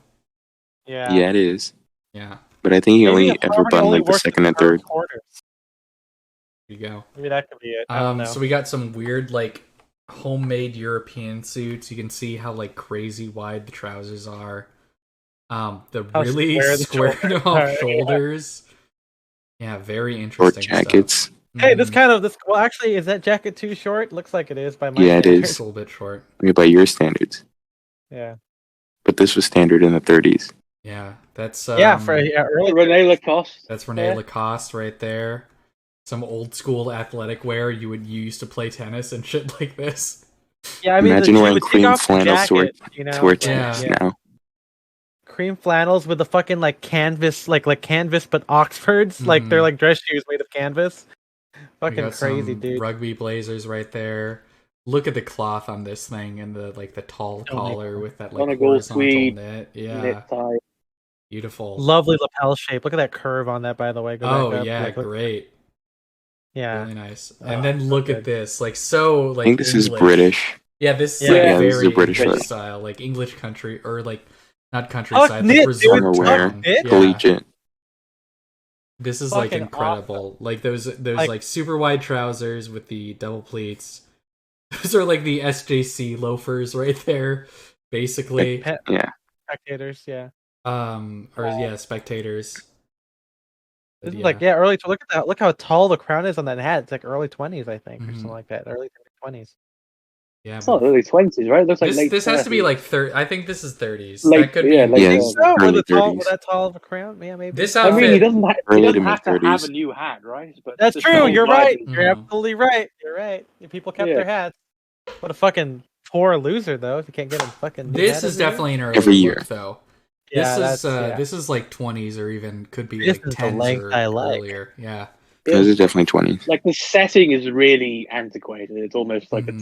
Yeah. Yeah, it is. Yeah. But I think he only ever buttoned like the second and third. Quarters. There you go. Maybe that could be it. I don't know. So we got some weird like homemade European suits. You can see how like crazy wide the trousers are. The really squared off shoulders. Yeah, very interesting. Short jackets. Stuff. Hey, well, actually, is that jacket too short? Looks like it is by my standards. It is. It's a little bit short. I mean, by your standards. Yeah. But this was standard in the 30s. Yeah, that's early René Lacoste. That's René Lacoste right there. Some old school athletic wear. You used to play tennis and shit like this. Yeah, I mean, imagine wearing cream flannels to wear tennis now. Cream flannels with the fucking like canvas, like canvas, but Oxfords, like they're like dress shoes made of canvas. Fucking crazy, dude. Rugby blazers right there. Look at the cloth on this thing and the tall collar with that like horizontal knit. Yeah, knit tie. Beautiful. Lovely lapel shape. Look at that curve on that, by the way. Great. Yeah, really nice. And then look at this, I think this is British. Yeah, this is this is a British style, like English country or like not countryside, summer wear, collegiate. This is like incredible. Awesome. Like those like super wide trousers with the double pleats. Those are like the SJC loafers right there, basically. Spectators, yeah. Spectators. This is early. Look at that. Look how tall the crown is on that hat. It's like early 20s, I think, or something like that. Early 20s. Yeah, it's not early 20s, right? It looks like this has to be like 30. I think this is 30s. That could be. With that tall of a crown, yeah, maybe. This outfit. I mean, he doesn't have to have a new hat, right? But that's true. You're right. You're absolutely right. You're right. If people kept their hats. What a fucking poor loser, though. If you can't get a fucking. This is definitely an early every year, look, though. Yeah, this is like 20s or even could be this like 10s or earlier. Yeah. This is definitely 20s. Like the setting is really antiquated. It's almost like a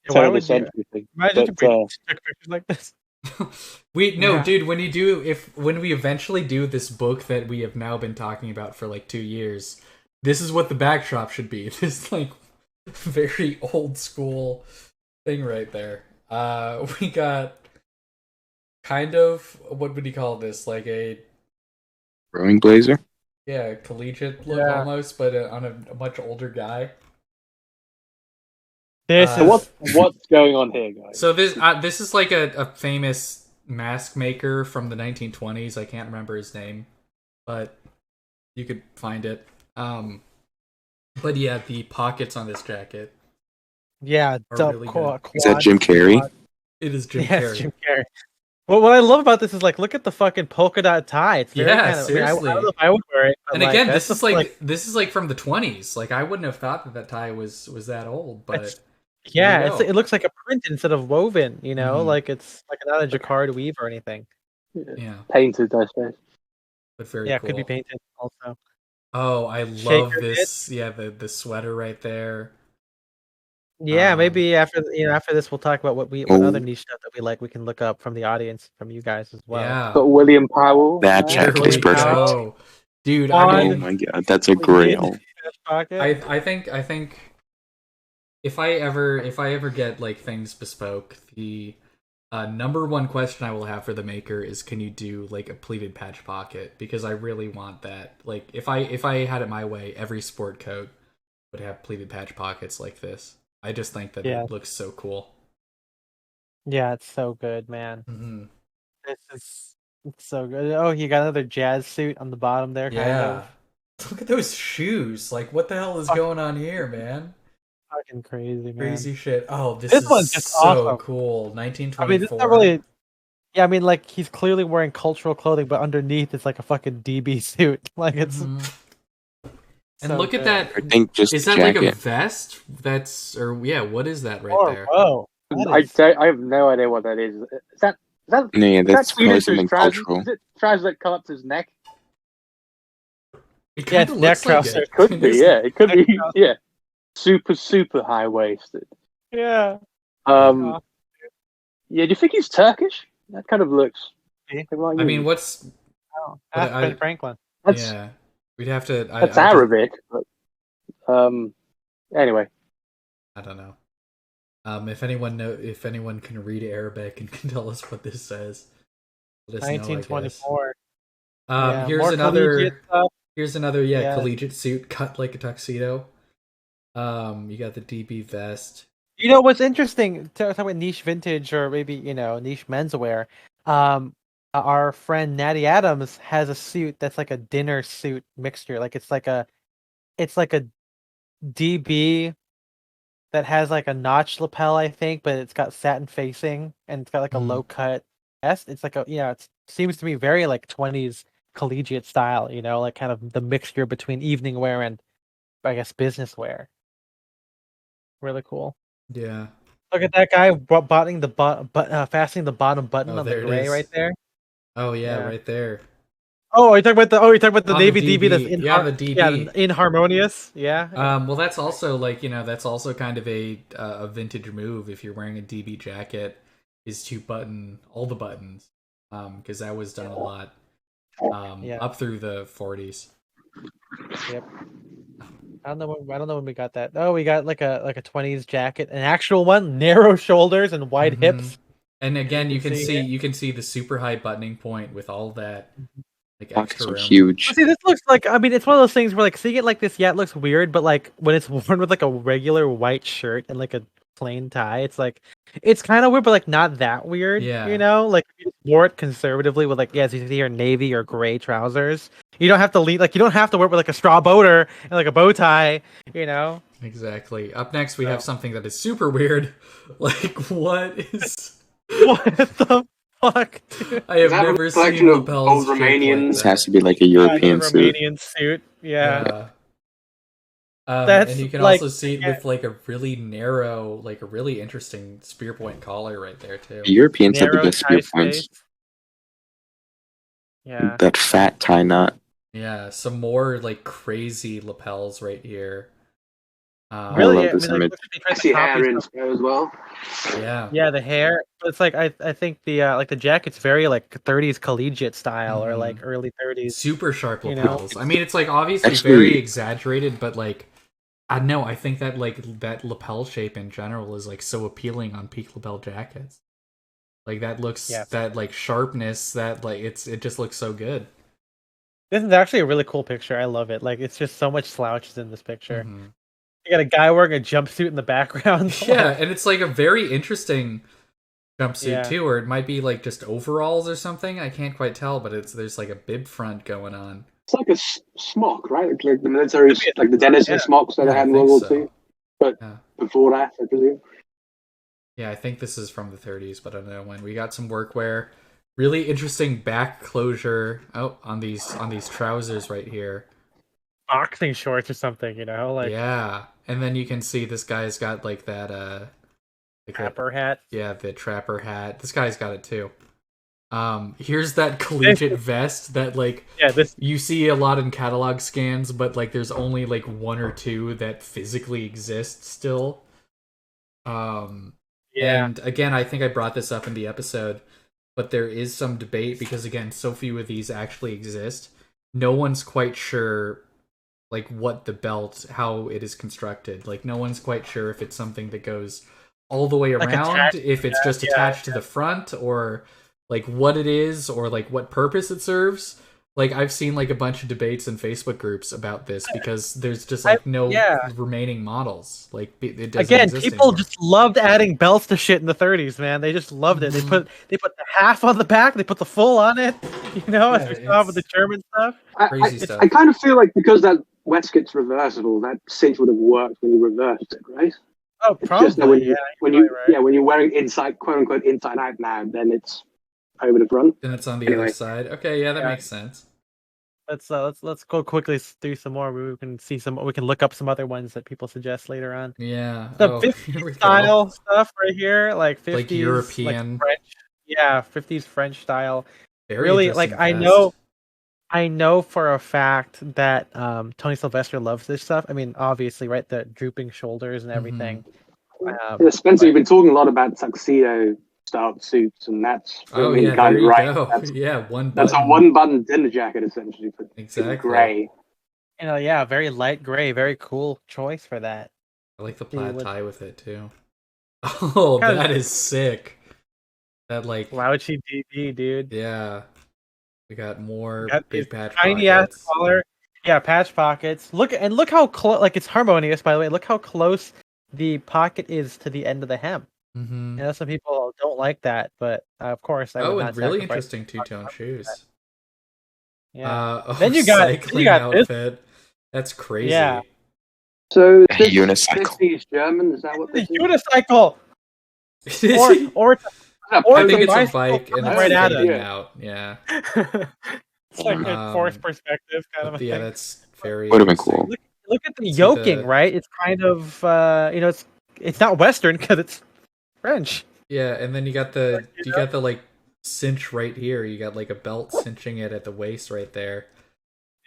turn of the century thing. Imagine if we took pictures like this. Dude, when we eventually do this book that we have now been talking about for like 2 years, this is what the backdrop should be. This like very old school thing right there. We got kind of, what would you call this? Like a rowing blazer? Yeah, collegiate look almost, but on a much older guy. What's going on here, guys? So this is like a famous mask maker from the 1920s. I can't remember his name, but you could find it. But yeah, the pockets on this jacket. Yeah, really is that Jim Carrey? It is Jim Carrey. Jim Carrey. Well, what I love about this is look at the fucking polka dot tie. It's seriously. I don't know if I would wear it. And again, this is like from the 20s. Like I wouldn't have thought that tie was that old, but it looks like a print instead of woven. You know, like it's like not a jacquard weave or anything. Yeah, painted, I suppose. But very cool. Could be painted also. Oh, I love this. Yeah, the sweater right there. Yeah, maybe after this we'll talk about what other niche stuff that we like. We can look up from the audience, from you guys as well. Yeah, but William Powell. That jacket is perfect, dude. Oh my god, that's a grail. I think if I ever get like things bespoke, the number one question I will have for the maker is, can you do like a pleated patch pocket? Because I really want that. Like if I had it my way, every sport coat would have pleated patch pockets like this. I just think that Yeah. it looks so cool. Yeah, it's so good, man. Mm-hmm. It's so good. Oh, you got another jazz suit on the bottom there, kind Yeah. of. Look at those shoes. Like, what the hell is going on here, man? Fucking crazy, man. Crazy shit. Oh, this This is one's just so awesome. cool. I mean, it's 1924. not really. Yeah, I mean, like he's clearly wearing cultural clothing, but underneath it's like a fucking DB suit. Like it's. Mhm. And so look at good. that. I think just Is the that like a jacket. vest? That's or yeah, what is that right Oh, there? whoa. That I have no idea what that is. Is that Yeah, is that that's probably Swedish? Or his something trousers? cultural. Is it trousers that come up to his neck? It Yeah, kind of it's neck looks like trousers. it. Could be, is. yeah. It could be, Neck yeah. Super high waisted. Yeah. Yeah. Do you think he's Turkish? That kind of looks. See? Like I you. mean, what's Oh, But ask I- Ben Franklin. That's yeah? We'd have to. that's I Arabic, but anyway. I don't know. If anyone can read Arabic and can tell us what this says, let us know, I guess. 1924. Yeah, Here's more collegiate another. stuff. Here's another. Yeah. Collegiate suit cut like a tuxedo. You got the DB vest. You know what's interesting? Talk about niche vintage or maybe niche menswear. Our friend Natty Adams has a suit that's like a dinner suit mixture. Like it's like a DB that has like a notch lapel, I think, but it's got satin facing and it's got like a Mhm. low cut vest. It's like it seems to me very like 20s collegiate style. Like kind of the mixture between evening wear and I guess business wear. Really cool. Yeah. Look at that guy fastening the bottom button Oh, on the there it gray is. right there. Oh yeah, Yeah. right there. Oh, you're talking about the On navy the DB that's DB. Yeah, the DB. inharmonious. Yeah. Well, that's also that's also kind of a vintage move if you're wearing a DB jacket, is to button all the buttons, because that was done a lot, Yeah. up through the 40s. Yep. I don't know when we got that. Oh, we got like a 20s jacket, an actual one, narrow shoulders and wide Mhm. hips. And again, you can see it. you can see the super high buttoning point with all that like Pockets extra are room. huge. See, this looks like it's one of those things where like seeing it like this, yeah, it looks weird, but like when it's worn with like a regular white shirt and like a plain tie, it's like it's kind of weird, but like not that weird. Yeah. Like if you just wore it conservatively with like as you see your navy or gray trousers. You don't have to you don't have to wear it with like a straw boater and like a bow tie. Exactly. Up next, we have something that is super weird. Like, what is? What the fuck, dude? I have that a never reflection seen of lapels old shaped like Romanians? This that. has to be like a Yeah, European the suit. Romanian suit. Yeah. And you can like, also see it with like a really narrow, like a really interesting spear point collar right there too. The Europeans have the narrow best spear tie points. space. Yeah. That fat tie knot. Yeah, some more like crazy lapels right here. Really, love I this mean, like, image. look at me trying I to see copy hair in stuff. there as well. Yeah. Yeah, the hair. But it's like I think the like the jacket's very like 30s collegiate style or like early 30s. Super sharp You know? lapels. I mean, it's like obviously Actually- very exaggerated, but like I don't know. I think that like that lapel shape in general is like so appealing on peak lapel jackets. Like that looks that like sharpness that like it just looks so good. This is actually a really cool picture. I love it. Like it's just so much slouches in this picture. Mhm. You got a guy wearing a jumpsuit in the background. Yeah, and it's like a very interesting jumpsuit Yeah. too, or it might be like just overalls or something. I can't quite tell, but there's like a bib front going on. It's like a smock, right? It's like the military, like the denizen smocks that they had in World War II. But before that, I presume. Yeah, I think this is from the 30s, but I don't know when. We got some workwear. Really interesting back closure on these trousers right here. Boxing shorts or something, like yeah. And then you can see this guy's got like that like trapper hat. Yeah, the trapper hat. This guy's got it too. Here's that collegiate vest that like you see a lot in catalog scans, but like there's only like one or two that physically exist still. And again, I think I brought this up in the episode, but there is some debate because again, so few of these actually exist. No one's quite sure like what the belt, how it is constructed. Like no one's quite sure if it's something that goes all the way around, if it's just attached to the front, or like what it is, or like what purpose it serves. Like I've seen like a bunch of debates in Facebook groups about this because there's just like no remaining models. Like it doesn't Again, exist people anymore. just loved adding belts to shit in the 30s, man. They just loved it. They put the half on the back, they put the full on it. You know, as we saw with the German stuff. Crazy stuff. I kind of feel like because that waistcoat's reversible, that cinch would have worked when you reversed it, right? Oh, It's probably. just that when you right. when you're wearing inside, quote unquote, inside out now, then it's over the front. And it's on the other side. Okay, yeah, that makes sense. Let's go quickly through some more. We can see some. We can look up some other ones that people suggest later on. Yeah. The 50s style stuff right here, like 50s, like European, like French. Yeah, 50s French style. Very really, like vest. I know for a fact that Tony Sylvester loves this stuff. I mean, obviously, right? The drooping shoulders and everything. Yeah, Spencer, you've been talking a lot about tuxedo style suits, and that's kind of right. That's, one button. That's a one-button dinner jacket essentially for gray. You know, yeah, very light gray, very cool choice for that. I like the plaid tie with it too. Oh, that is sick. That like slouchy DD, dude. Yeah. We got more big patch tiny pockets. Ass collar. Yeah, patch pockets. Look how close. Like it's harmonious, by the way. Look how close the pocket is to the end of the hem. Mm-hmm. You know, some people don't like that, but of course, I would not. And really interesting two-tone shoes. Yeah. Then you got outfit. This. That's crazy. Yeah. So a unicycle. 50s German, is that what this is? Unicycle. or I think it's a bike and it's right fading out. Yeah. It's like a forced perspective kind of. Yeah, that's very. Would have been cool. Look at the yoking, right? It's kind of you know, it's not Western because it's French. Yeah, and then you got the like cinch right here. You got like a belt cinching it at the waist right there.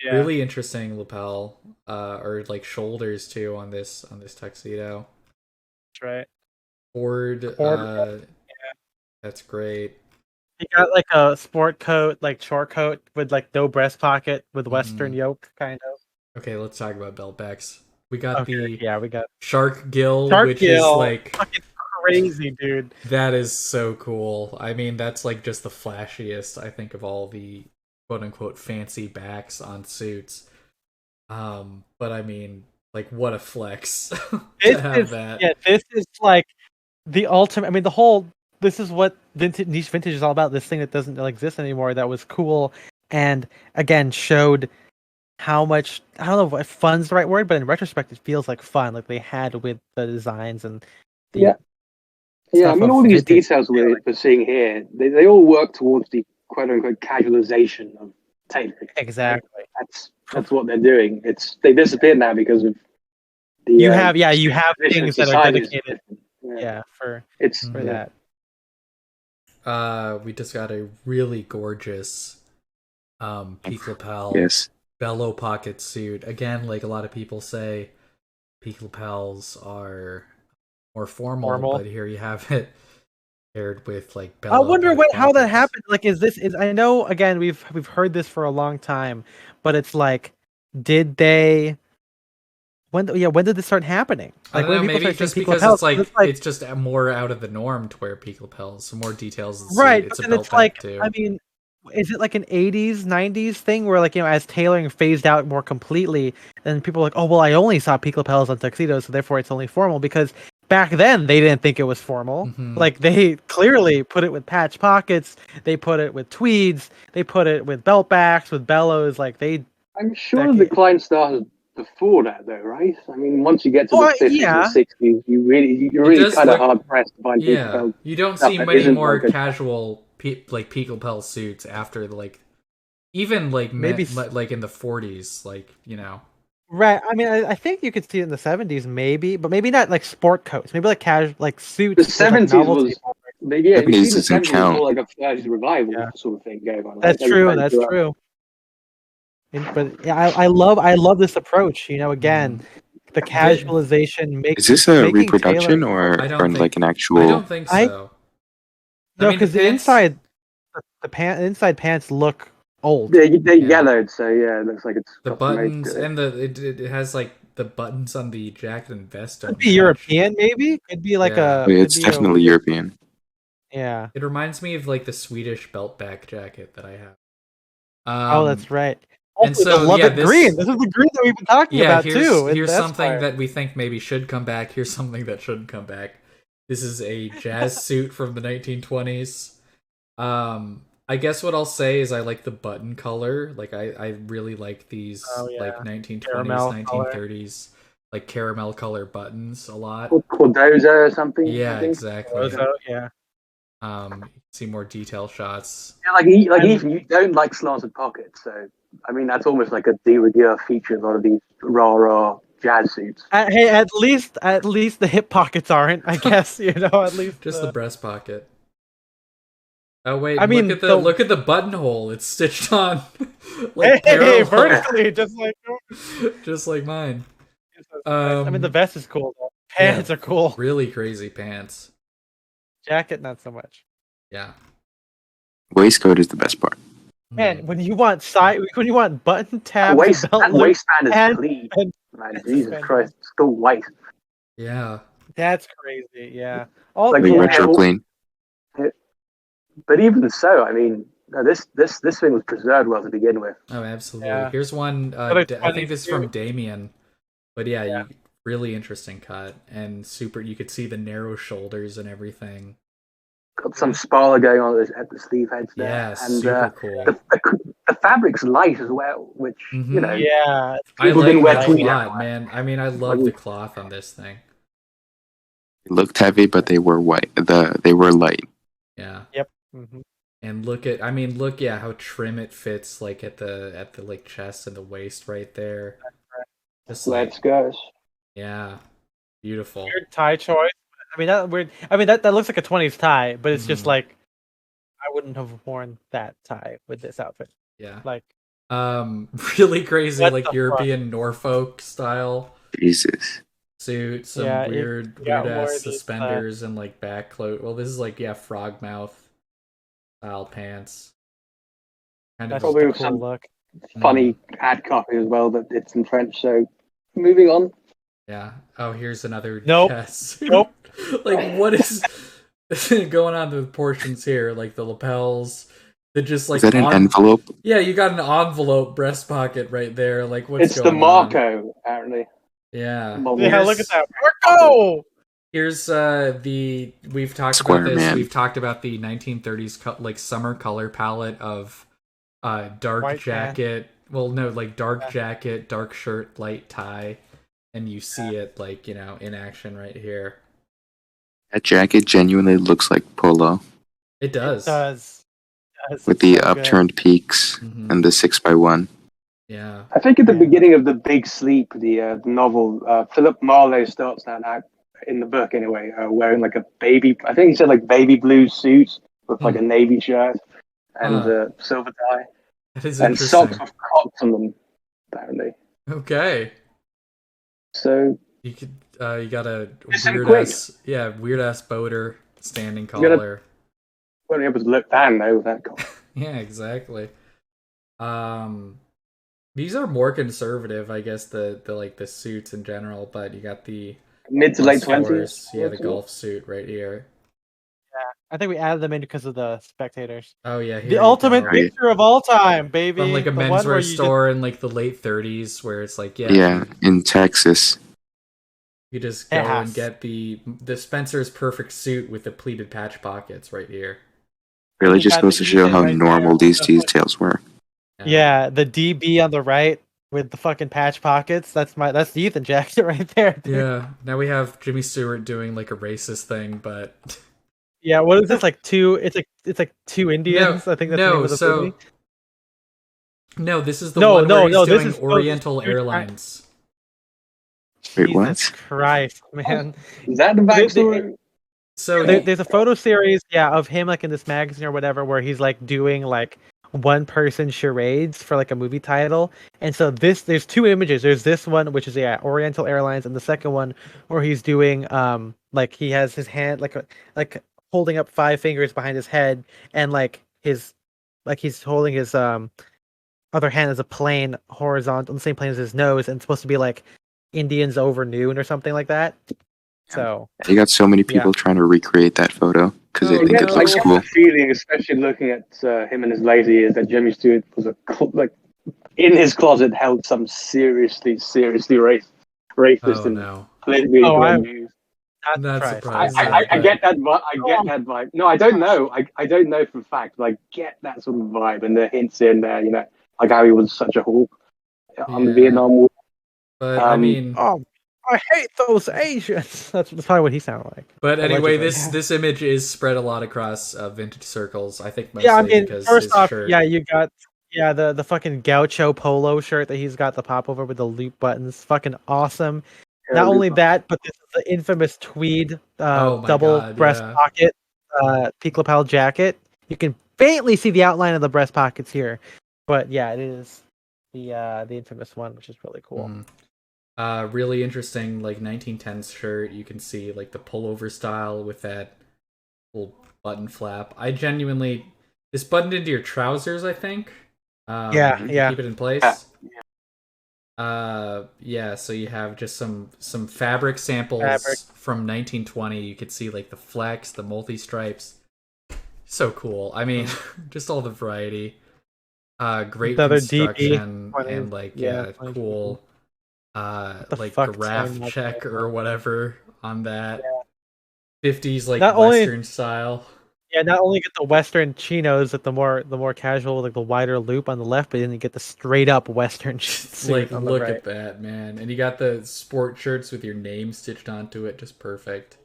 Yeah. Really interesting lapel, or like shoulders too on this tuxedo. That's right. Ford. Yeah. That's great. You got like a sport coat, like short coat with like no breast pocket with Western yoke, kind of. Okay, let's talk about belt backs. We got we got shark gill, which is like fucking crazy, dude. That is so cool. I mean, that's like just the flashiest, I think, of all the quote unquote fancy backs on suits. But I mean, like, what a flex to have that. Yeah, this is like the ultimate. I mean, this is what niche vintage is all about. This thing that doesn't exist anymore. That was cool, and again showed how much, I don't know if fun's the right word, but in retrospect, it feels like fun, like they had with the designs and I mean, all these details we're seeing here, they all work towards the quote unquote casualization of tailoring. Exactly. That's what they're doing. They disappeared now because of the you have things that are dedicated for that. We just got a really gorgeous peak lapel bellow pocket suit. Again, like a lot of people say, peak lapels are more formal, but here you have it paired with like bellow. I wonder how that happened. Like, I know again we've heard this for a long time, but it's like, when did this start happening? Like, I don't know, maybe just because it's just more out of the norm to wear peak lapels, some more details. Right, it's and it's like, too. I mean, is it like an 80s, 90s thing where, like, you know, as tailoring phased out more completely, then people are like, oh, well, I only saw peak lapels on tuxedos, so therefore it's only formal, because back then they didn't think it was formal. Mm-hmm. Like, they clearly put it with patch pockets, they put it with tweeds, they put it with belt backs, with bellows, like I'm sure the decline started before that, though, right? I mean, once you get to the 50s and 60s, you're really kind of hard pressed to find peak lapel. You don't see many more casual peak lapel suits after even maybe like in the 40s, like, you know. Right. I mean, I think you could see it in the 70s, maybe, but maybe not like sport coats. Maybe like casual, like suits. The 70s was, yeah, the 70s was more like a Flash revival sort of thing going on. That's true. That's true. But yeah, I love this approach. You know, again, the casualization makes. Is this a reproduction or like an actual? I don't think so. No, because the inside pants look old. They're yellowed, so yeah, it looks like it's the buttons and it has like the buttons on the jacket and vest. Could be European, maybe. Could be like it's definitely European. Yeah, it reminds me of like the Swedish belt back jacket that I have. That's right. And Also, so, the Love yeah, It green. This is the green that we've been talking about too. Here's something that we think maybe should come back. Here's something that shouldn't come back. This is a jazz suit from the 1920s. I guess what I'll say is I like the button color. Like I really like these like 1920s, Caramel 1930s like caramel color buttons a lot. Cordoza or something. Yeah, I think. exactly. So, yeah. You can see more detail shots. Yeah, like even you don't like slanted pockets, so I mean that's almost like a de rigueur feature of a lot of these raw jazz suits. Hey, at least the hip pockets aren't. I guess at least Just the breast pocket. Oh wait, I mean, look at the buttonhole. It's stitched on. Like hey, vertically, just like mine. I mean, the vest is cool though. Pants are cool. Really crazy pants. Jacket, not so much. Yeah. Waistcoat is the best part. Man, when you want button tabs, That waistband is clean. Man, Jesus Christ, still white. Yeah. That's crazy. Yeah. All Like retro clean. But even so, I mean, this thing was preserved well to begin with. Oh, absolutely. Yeah. Here's one. I think this is from Damien. But yeah, really interesting cut and super. You could see the narrow shoulders and everything. Got some spoiler going on at the sleeve heads there. Yeah, and, super cool. The fabric's light as well, which yeah, I like that a lot, man. I mean, I love the cloth on this thing. It looked heavy, but they were white. They were light. Yeah. Yep. Mm-hmm. And look how trim it fits, like at the like chest and the waist right there. Just let's go. Yeah, beautiful. Weird tie choice. I mean that looks like a 20s tie, but it's just like I wouldn't have worn that tie with this outfit. Yeah. Like really crazy, like European Norfolk style. Jesus. Suit, some weird ass suspenders and like back clothes. Well, this is like frog mouth style pants. Kind of probably cool look. Funny ad copy as well that it's in French. So moving on. Yeah. Oh, here's another chest. Nope. Like what is going on with portions here? Like the lapels. Just like is that an envelope? Yeah, you got an envelope breast pocket right there. Like what's it's going on? It's the Marco, apparently. Yeah. Yeah, look at that. Marco! Here's we've talked Square about this. Man. We've talked about the 1930s like summer color palette of dark white jacket. Well, no, like dark jacket, dark shirt, light tie, and you see it like, in action right here. That jacket genuinely looks like polo. It does. It does. With the upturned peaks and the 6x1. Yeah. I think at the beginning of The Big Sleep, the novel, Philip Marlowe starts out in the book anyway, wearing like a baby, I think he said like baby blue suit with like a navy shirt and a silver tie. That is and interesting. socks with cocks on them, apparently. Okay. So you could you got a weird ass boater standing collar. Weren't able to look down though with that collar. Yeah, exactly. These are more conservative, I guess, the like the suits in general, but you got the mid to late 20s. Yeah, the golf suit right here. Yeah, I think we added them in because of the spectators. Oh yeah, the ultimate picture of all time, baby. From like a menswear store in like the late 30s, where it's like in Texas. You just go and get the Spencer's perfect suit with the pleated patch pockets right here. Really just goes to show how normal these details were. Yeah, the DB on the right with the fucking patch pockets. That's the Ethan jacket right there. Dude. Yeah. Now we have Jimmy Stewart doing like a racist thing, but yeah, what is this like two? It's like two Indians. I think that's the name of the movie. No, this is the one where he's doing Oriental Airlines. Wait, what? Jesus Christ, man! Is that the backstory? So there's a photo series, of him like in this magazine or whatever, where he's like doing like one-person charades for like a movie title. And so there's two images. There's this one, which is Oriental Airlines, and the second one where he's doing like he has his hand like holding up 5 fingers behind his head, and like he's holding his other hand as a plane horizontal on the same plane as his nose, and it's supposed to be like Indians over noon or something like that. So You got so many people trying to recreate that photo because they Oh, think I it get, no. I looks get cool. the feeling, especially looking at him in his later years, that Jimmy Stewart was in his closet held some seriously racist Oh and no. politically Oh, incorrect I'm views. not Not surprised. surprised yet, I but get that. I get that vibe. No, I don't know. I don't know for a fact, but I get that sort of vibe and the hints in there. You know, like how he was such a hawk on the yeah. Vietnam War. But I Um, mean, Oh, I hate those Asians. That's probably what he sounded like. but anyway, Allegedly. this image is spread a lot across vintage circles. I think Yeah, I mostly mean, because first his off, shirt. yeah, you got the fucking gaucho polo shirt that he's got the popover with the loop buttons. Fucking awesome. Not only that, but this is the infamous tweed Oh my double God, breast yeah. pocket peak lapel jacket. You can faintly see the outline of the breast pockets here, but yeah, it is the infamous one, which is really cool. Really interesting, like 1910s shirt. You can see like the pullover style with that little button flap. I genuinely this buttoned into your trousers, I think. Yeah, to yeah. keep it in place. Yeah, so you have just some fabric samples Fabric. from 1920. You could see like the flex, the multi stripes. So cool. I mean, just all the variety. Great Another DB, construction 20, and like yeah, cool the like fuck graph saying that check shit? or whatever on that. 50s like Not only western style. Yeah, not only get the Western chinos with the more casual, like the wider loop on the left, but then you get the straight up Western suit Like on the look right. at that, man. And you got the sport shirts with your name stitched onto it, just perfect.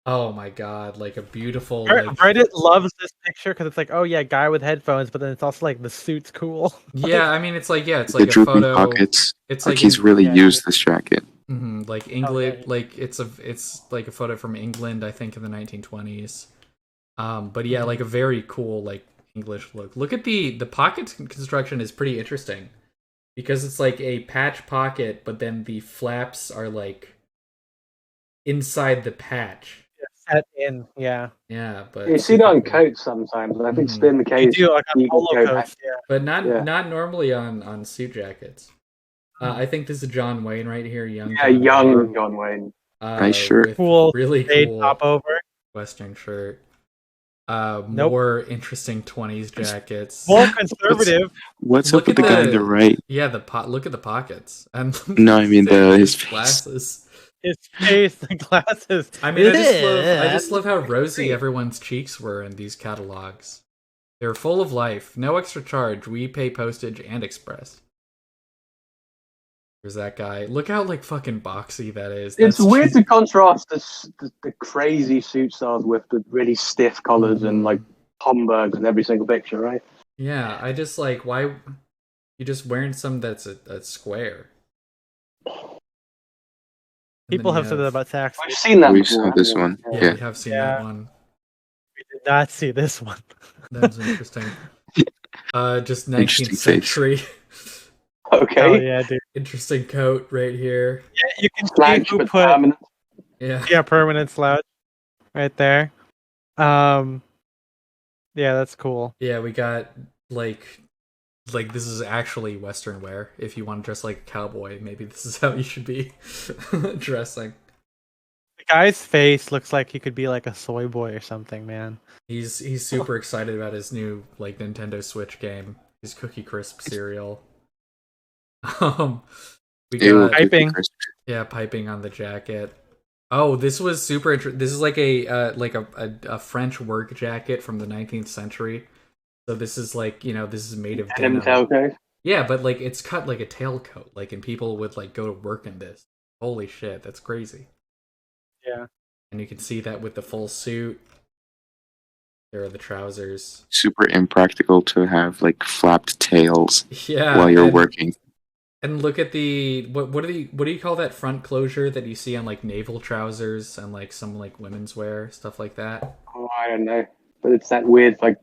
Oh my god, like a beautiful like Reddit loves this picture because it's like, oh yeah, guy with headphones, but then it's also like the suit's cool. yeah, I mean it's like it's The like a droopy photo. pockets. It's Like like he's really yeah. used this jacket. like England, like it's like a photo from England, I think in the 1920s. But yeah, like a very cool like English look. Look at the pocket construction is pretty interesting because it's like a patch pocket, but then the flaps are like inside the patch. Set in, yeah. Yeah, but you see that super on cool. coats sometimes, and I think it's been the You case. do like on Eagle polo coat coats, yeah. But not Yeah. not normally on suit jackets. I think this is John Wayne right here, young. Yeah, John young Wayne. John Wayne. Nice shirt. With Cool, really fade cool top over. Western shirt. Nope. More interesting 20s jackets. More conservative. What's Look up with at the guy on the right? Yeah, look at the pockets and No, I mean his face. glasses. His face, the glasses. I mean, I just love how rosy everyone's cheeks were in these catalogs. They're full of life. No extra charge. We pay postage and express. There's that guy. Look how like fucking boxy that is. It's That's weird to contrast the crazy suit styles with the really stiff collars and like Homburgs in every single picture, right? Yeah, I just like why you just wearing some that's a square. People have said that about Saxon. We've seen that We before. saw this haven't one. we? Yeah, Yeah. we have seen Yeah. that one. We did not see this one. That's interesting. Just 19th Interesting face. century. Okay. Oh yeah, dude. Interesting coat right here. Yeah, you can see Slouch, who but put permanent. Yeah. permanent slouch right there. Yeah, that's cool. Yeah, we got like this is actually Western wear. If you want to dress like a cowboy, maybe this is how you should be dressing. The guy's face looks like he could be like a soy boy or something, man. He's super excited about his new like Nintendo Switch game, his Cookie Crisp cereal. We Ew, got Piping. yeah, piping on the jacket. Oh, this was super interesting. This is like a French work jacket from the 19th century. So this is like, this is made of Denim denim. tailcoat. Yeah, but like it's cut like a tailcoat, like, and people would like go to work in this. Holy shit, that's crazy. Yeah. And you can see that with the full suit. There are the trousers. Super impractical to have like flapped tails Yeah. while you're working. And look at the what do you call that front closure that you see on like naval trousers and like some like women's wear, stuff like that? Oh, I don't know, but it's that weird like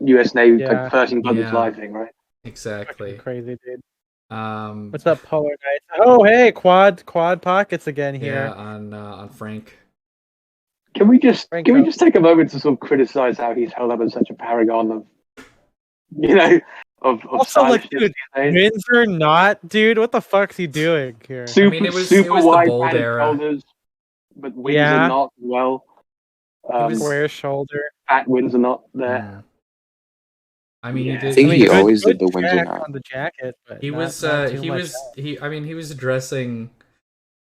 U.S. Navy Yeah. like 13 buttons Yeah. live thing, right? Exactly. Crazy, dude. Um What's up, Polar Knight? Oh, hey, quad pockets again here. Yeah, on Frank. Can we just Franco. take a moment to sort of criticize how he's held up as such a paragon of of Also, like, stylish dude, these days? wins or not, dude? What the fuck's he doing here? Super, I mean, it was super the wide bold padded era. shoulders, but wings are not well. Square shoulder. Fat wings are not there. Mm. I mean, Yeah. he did. I think he good- always good did the wings or track not. on the jacket, but He not- was. not too He much was. else. He. I mean, he was dressing.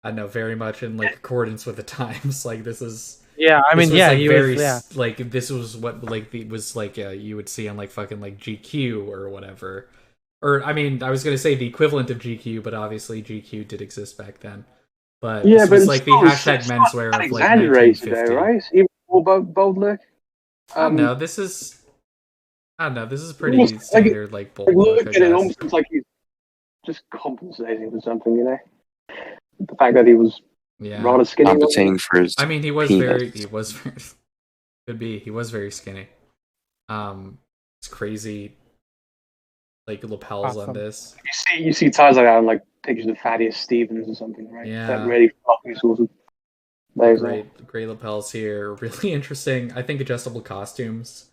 I don't know, very much in like accordance with the times. Like this is. Yeah, I mean, this was, yeah, like, he very was. Yeah, like this was what like it was like you would see on like fucking like GQ or whatever. Or I mean, I was gonna say the equivalent of GQ, but obviously GQ did exist back then. But Yeah, this but was it's like the not- hashtag it's not menswear that of like exaggerated, 1950. though, right? Even more bold look. I don't know. This is. I don't know. This is pretty almost like standard, like bold Like, look. look I at it guess. almost looks like he's just compensating for something, you know. The fact that he was Yeah. rather skinny. wasn't Compensating for his I mean, he was penis. very. He was. Very, could be. He was very skinny. It's crazy. Like lapels on Awesome. this. you see ties like that on like pictures of Thaddeus Stevens or something, right? Yeah. That really fucking sort of. Those are- Great lapels here. Really interesting. I think adjustable costumes.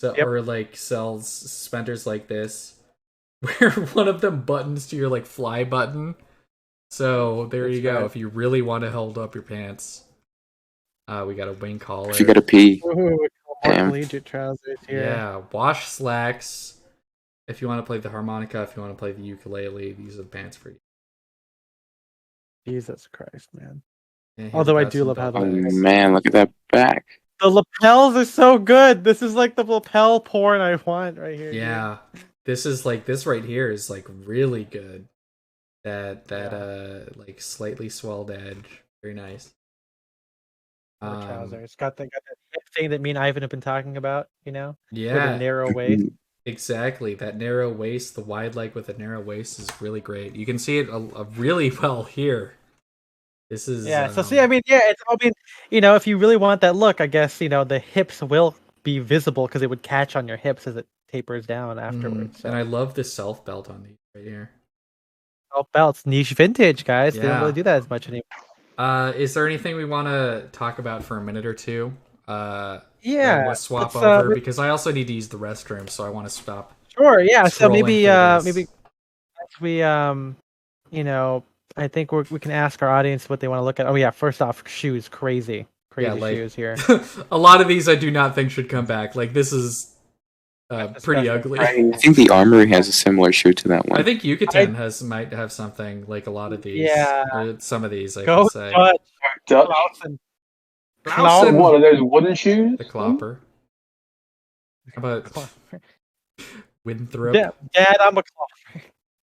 So, Yep. or like sells suspenders like this, where one of them buttons to your like fly button. So there That's you go. right. If you really want to hold up your pants, we got a wing collar. If you gotta pee, Ooh, more Damn. collegiate trousers here. Yeah, wash slacks. If you want to play the harmonica, if you want to play the ukulele, these are the pants for you. Jesus Christ, man. Yeah, he's Although I got do some love how belt oh the- bags. man, look at that back. The lapels are so good. This is like the lapel porn I want right here. dude. Yeah, this is like this right here is like really good. That like slightly swelled edge, very nice. The trousers. Got that hip thing that me and Ivan have been talking about, you know? With Yeah, a narrow waist. exactly. That narrow waist, the wide leg with a narrow waist is really great. You can see it really well here. This is Yeah, so see, I mean, you know, if you really want that look, I guess, you know, the hips will be visible because it would catch on your hips as it tapers down afterwards. So. And I love the self belt on these right here. Self belts, niche vintage, guys. They don't Yeah. really do that as much anymore. Is there anything we want to talk about for a minute or two? Yeah, Let's swap let's, over because I also need to use the restroom, so I want to stop. Sure, yeah. So scrolling maybe, through this. maybe as we, you know, I think we can ask our audience what they want to look at. Oh yeah, first off, shoes, crazy like- shoes here. A lot of these I do not think should come back. Like this is pretty disgusting. ugly. Right. I think the Armory has a similar shoe to that one. I think Yucatan might have something like a lot of these. Yeah. Or some of these I Go should say. Dutch, Dutch. Klausen. Klausen. What are those wooden shoes? The Clopper. How about Winthrop? Dad, I'm a Klausen.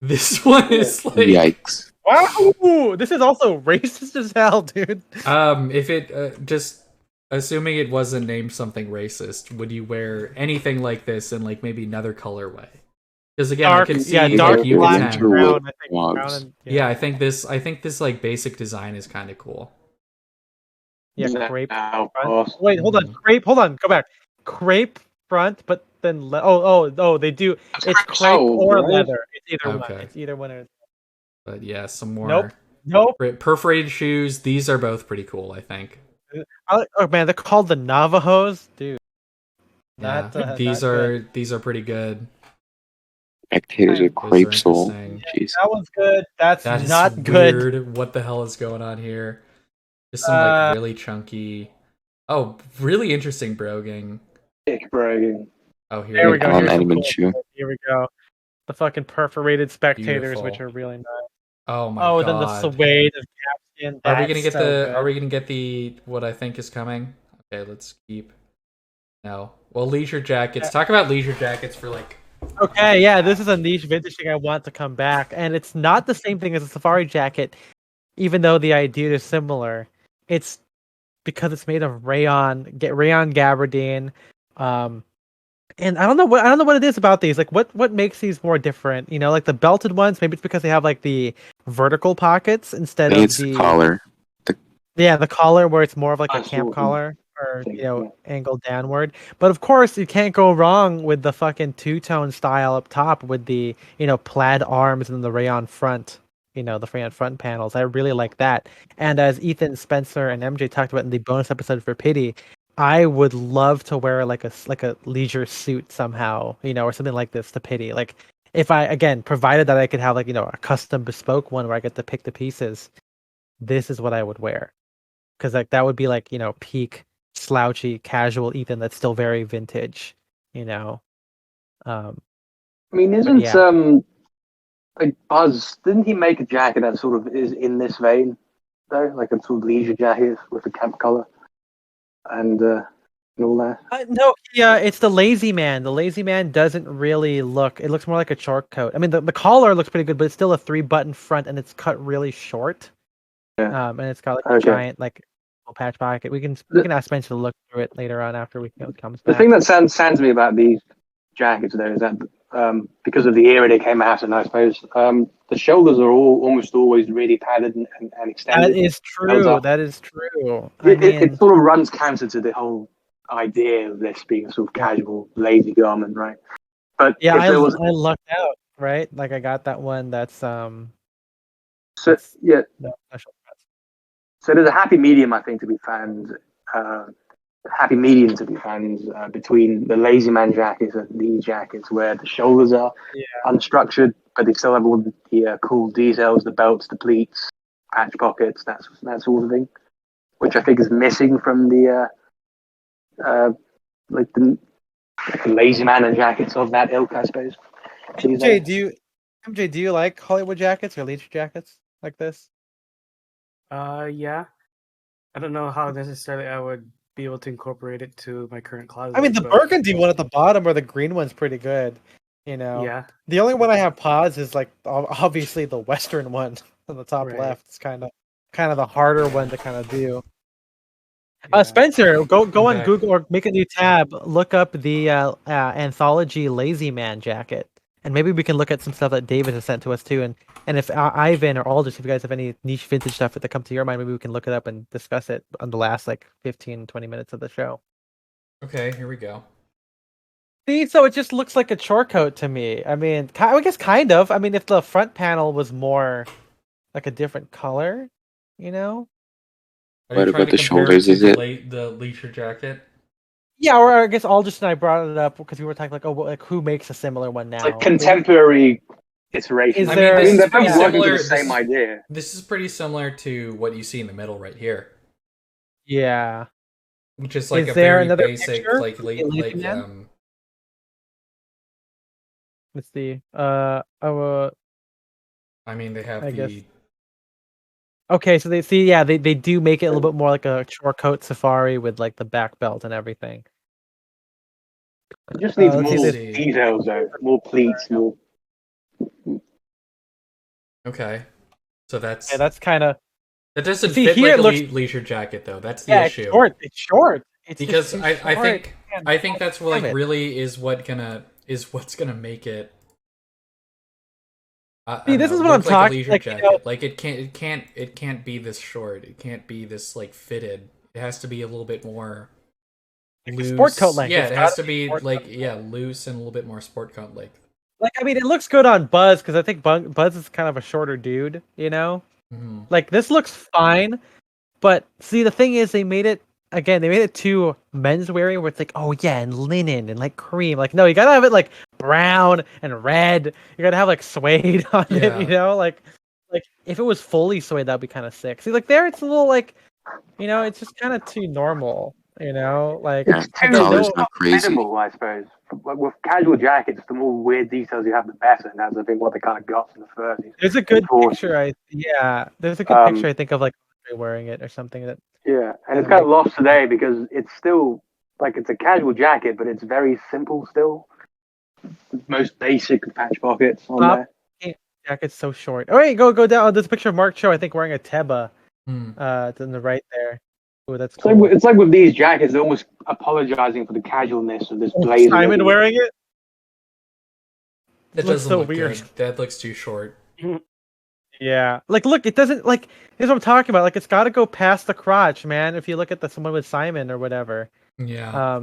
This one is like Yikes. Wow, this is also racist as hell, dude. if it just assuming it wasn't named something racist, would you wear anything like this in like maybe another colorway? Because again, Dark, I can see yeah, like, dark Yucatan. black, Yucatan. brown. I think Wogs. brown and Yeah, I think this like basic design is kind of cool. yeah, No, crepe. of front. course. Wait, hold on, crepe. Hold on, go back. Crepe front, but then they do. It's crepe sold, or right? leather. It's either one. Okay. It's either one or But yeah, some more nope. perforated shoes. These are both pretty cool, I think. Oh man, they're called the Navajos, dude. Yeah, Not, these not are good. these are pretty good. Spectators Those a crepe sole. interesting. Jeez. That one's good. That's That is not good. weird. What the hell is going on here? Just some like really chunky. Oh, really interesting broguing. Dick bragging. Oh, here There we go. On Here's some Edmund cool shoe. shit. Here we go. The fucking perforated spectators, which Beautiful. are really nice. Oh my Oh, god. then the suede of capstan. Are we That's gonna get so the? good. Are we gonna get the? What I think is coming. Okay, let's keep. No. Well, leisure jackets. Talk about leisure jackets for like. Okay, yeah, this is a niche vintage thing I want to come back, and it's not the same thing as a safari jacket, even though the idea is similar. It's because it's made of rayon gabardine, and I don't know what it is about these. Like, what makes these more different? You know, like the belted ones. Maybe it's because they have like the vertical pockets I instead think of it's the collar. Yeah, the collar where it's more of like a I camp saw collar or thing, angled downward. But of course, you can't go wrong with the fucking two-tone style up top with the plaid arms and the rayon front. The rayon front panels. I really like that. And as Ethan, Spencer, and MJ talked about in the bonus episode for Pity, I would love to wear like a leisure suit somehow, or something like this to Pity. Like if I again provided that I could have like a custom bespoke one where I get to pick the pieces. This is what I would wear. because like that would be like peak slouchy casual Ethan that's still very vintage. Um, I mean, but isn't yeah. like Buzz? Didn't he make a jacket that sort of is in this vein, though, like a sort of leisure jacket with a camp collar and all that? No, yeah, it's the Lazy Man. The Lazy Man doesn't really look. It looks more like a short coat. I mean, the collar looks pretty good, but it's still a 3-button front, and it's cut really short. Yeah. And it's got like a Okay. giant like patch pocket. We can ask Spencer to look through it later on after we comes The back. thing that sounds to me about these jackets, though, is that because of the era they came out in, I suppose, the shoulders are almost always really padded and extended. That is true. That is true. It sort of runs counter to the whole idea of this being a sort of casual, lazy garment, right? But yeah, if I there was, lucked out, right? Like I got that one. That's so that's yeah, no special cuts. so there's a happy medium, I think, to be found. Happy medium to be found between the lazy man jackets and these jackets, where the shoulders are unstructured, but they still have all the cool details, the belts, the pleats, patch pockets, that sort of thing, which I think is missing from the like the lazy man and jackets of that ilk, I suppose. MJ, do you like Hollywood jackets or leisure jackets like this? Yeah. I don't know how necessarily I would be able to incorporate it to my current closet. I mean, the but burgundy one at the bottom or the green one's pretty good. Yeah. The only one I have paused is like obviously the Western one on the top Right. left. It's kind of the harder one to kind of do. Yeah. Spencer, go on back. Google or make a new tab. Look up the anthology Lazy Man jacket, and maybe we can look at some stuff that David has sent to us too. And if Ivan or Aldous, if you guys have any niche vintage stuff that come to your mind, maybe we can look it up and discuss it on the last like 15-20 minutes of the show. Okay, here we go. See, so it just looks like a chore coat to me. I mean, I guess kind of. I mean, if the front panel was more like a different color, Are What you about trying to the compare shoulders, to is the it? the leisure jacket? Yeah, or I guess Aldous and I brought it up because we were talking like, oh, well, like who makes a similar one now? It's like contemporary iteration. Is I there- mean, this is they're pretty both working similar. for the same idea. This is pretty similar to what you see in the middle right here, Yeah. which is like Is a there very another basic, picture? like Lazy Man? Let's see. I mean, they have I the. guess. Okay, so they do make it a little bit more like a chore coat safari with like the back belt and everything. It just needs let's see more this. details, though. More pleats, more. Okay, so that's Yeah, that's kind of that doesn't See, fit here like it a looks- leisure jacket though. That's the It's issue. short. It's short. It's just Because too I short. think Man, I think that's what, damn like it. really is what's gonna make it. I See, don't this know, is what I'm look like a talking- leisure like, jacket. Like it can't be this short. It can't be this like fitted. It has to be a little bit more Like a loose. sport coat length. Yeah, It's it has gotta to be be sport like coat. loose and a little bit more sport coat length. Like, I mean, it looks good on Buzz because I think Buzz is kind of a shorter dude. Mm-hmm. Like this looks fine, but see, the thing is, they made it too mensweary, where it's like, oh yeah, and linen and like cream. Like, no, you gotta have it like brown and red. You gotta have like suede on Yeah. it. Like if it was fully suede, that'd be kind of sick. See, like there, it's a little like, it's just kind of too normal. Like Yeah, It's I too don't colors know. look crazy. minimal, I suppose. With casual jackets, the more weird details you have, the better. And that's, I think, what they kind of got from the 30s. There's a good Forward. picture. There's a good picture. I think of like Andre wearing it or something. That Yeah, and it's kind of lost today because it's still like it's a casual jacket, but it's very simple still. The most basic patch pockets on Top there. jacket's so short. Oh wait, go down. There's a picture of Mark Cho, I think, wearing a Teba. Hmm. To the right there. Oh, that's It's cool. like, it's like with these jackets, they're almost apologizing for the casualness of this blazer. Simon wearing it. That looks doesn't so look weird. good. That looks too short. Yeah, like look, it doesn't like. Here's what I'm talking about. Like it's got to go past the crotch, man. If you look at someone with Simon or whatever. Yeah.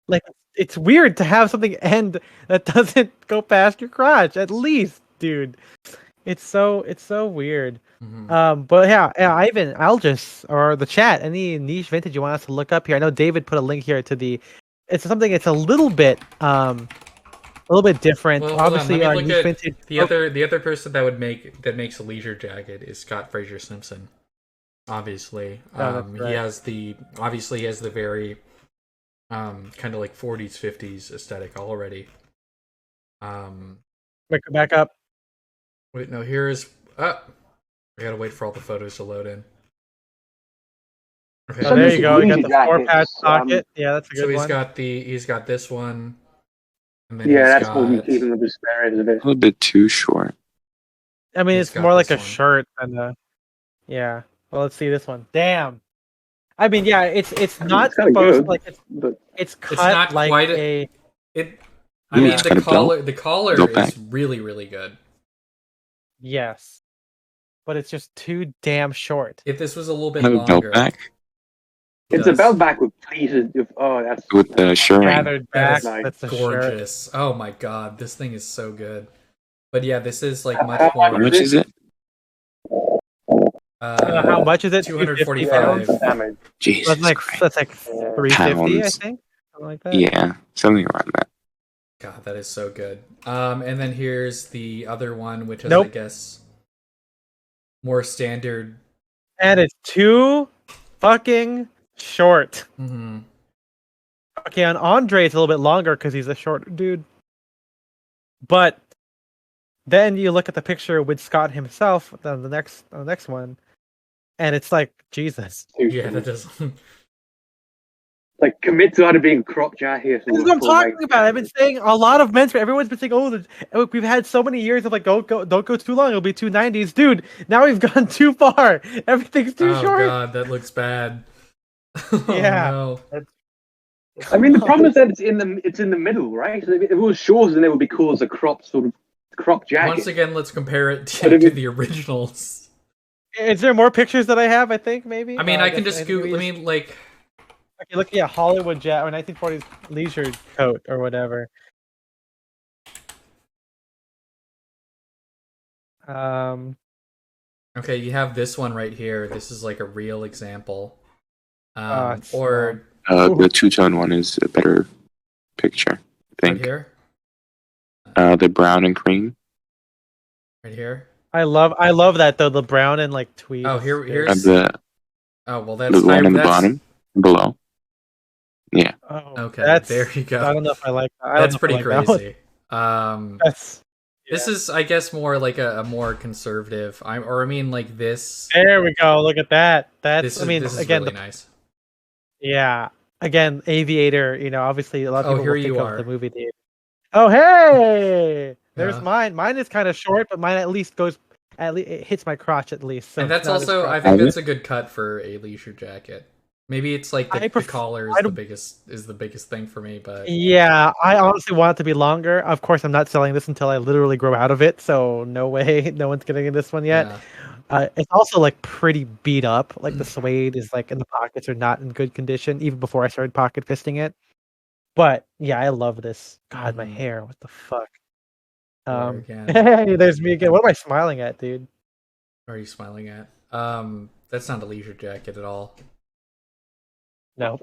Like it's weird to have something end that doesn't go past your crotch. At least, dude. It's so weird. Mhm. But yeah, Ivan, Algis, or the chat, any niche vintage you want us to look up here? I know David put a link here to the. It's something. It's a little bit different. Well, hold on, Obviously, let our me look niche at vintage. the other person that makes a leisure jacket is Scott Fraser Simpson. Obviously, Oh, that's he right. has the very kind of like 40s 50s aesthetic already. Wait, go back up. Wait, no, here's I gotta wait for all the photos to load in. Okay, Oh, Some there of you these go. You got leisure the 4-patch jackets. pocket. Yeah, that's a so good one. he's got this one, and then Yeah, he's that's more than got keeping the spare ends of A it. little bit too short. I mean, he's it's got more like this a one. shirt than a. Yeah. Well, let's see this one. Damn. I mean, yeah, it's not It's kind of supposed good, like but it's cut It's not like quite a. it. I Yeah. mean, It's got a belt. the collar Belt is back. really really good. Yes, but it's just too damn short. If this was a little bit Have a belt longer, back it's a does. belt back with pleated. Oh, that's with the shirring. Gathered That back. is nice. That's a shirt. gorgeous. Oh my god, this thing is so good. But yeah, this is like much How more. How much is it? How much is it? 245. £250? Damage. Jesus Christ. That's like Yeah. $350, I Pounds. think, something like that. Yeah, something around that. God, that is so good. And then here's the other one, which is Nope. I guess more standard. And it's too fucking short. Mm-hmm. Okay, on Andre it's a little bit longer because he's a short dude. But then you look at the picture with Scott himself on the next one, and it's like Jesus. Yeah, that does. Like commit to either being crop jackets This or is what I'm full talking length about. I've been jackets. saying a lot of men's. Everyone's been saying, "Oh, we've had so many years of like, don't go too long. It'll be 290s, dude. Now we've gone too far. Everything's too Oh short." god, that looks bad. Oh, Yeah. no. I mean, the problem is that it's in the middle, right? So if it was shorter, then it would be cool as a crop sort of crop jacket. Once again, let's compare it But if to it- the originals. Is there more pictures that I have? I think maybe. I mean, I can guess- just maybe Google. I mean, like, Okay, look, yeah, Hollywood Jack or 1940s leisure coat or whatever. okay, you have this one right here. This is like a real example. It's Or The two-tone one is a better picture, I right think. here, The brown and cream. right here. I love that though, the brown and like tweed. Oh, is here- good. here's- The Oh well, that's one on the that's- bottom below. Yeah. Oh, Okay, there you go. I don't know if I like that. I don't That's know if I pretty like that one. crazy. That's This is, I guess, more like a more conservative. I mean, like this. there we go. Look at that. That's This is, I mean, this is again, really nice. yeah, again, Aviator. You know, obviously a lot of Oh, people here will think you of are. the movie The Aviator. Oh, hey, there's Yeah. mine. Mine is kind of short, but mine at least it hits my crotch at least. So And that's it's not as also, I crotchety. think Have that's a good cut for a leisure jacket. Maybe it's like the collar is I the don't- biggest thing for me, but Yeah, I honestly want it to be longer. Of course, I'm not selling this until I literally grow out of it. So no way, no one's getting this one yet. yeah. It's also like pretty beat up. Like the suede is like, and the pockets are not in good condition. Even before I started pocket fisting it. But yeah, I love this. God, my Mhm. hair. What the fuck? There again. Hey, there's me again. What am I smiling at, dude? What are you smiling at? That's not a leisure jacket at all. No,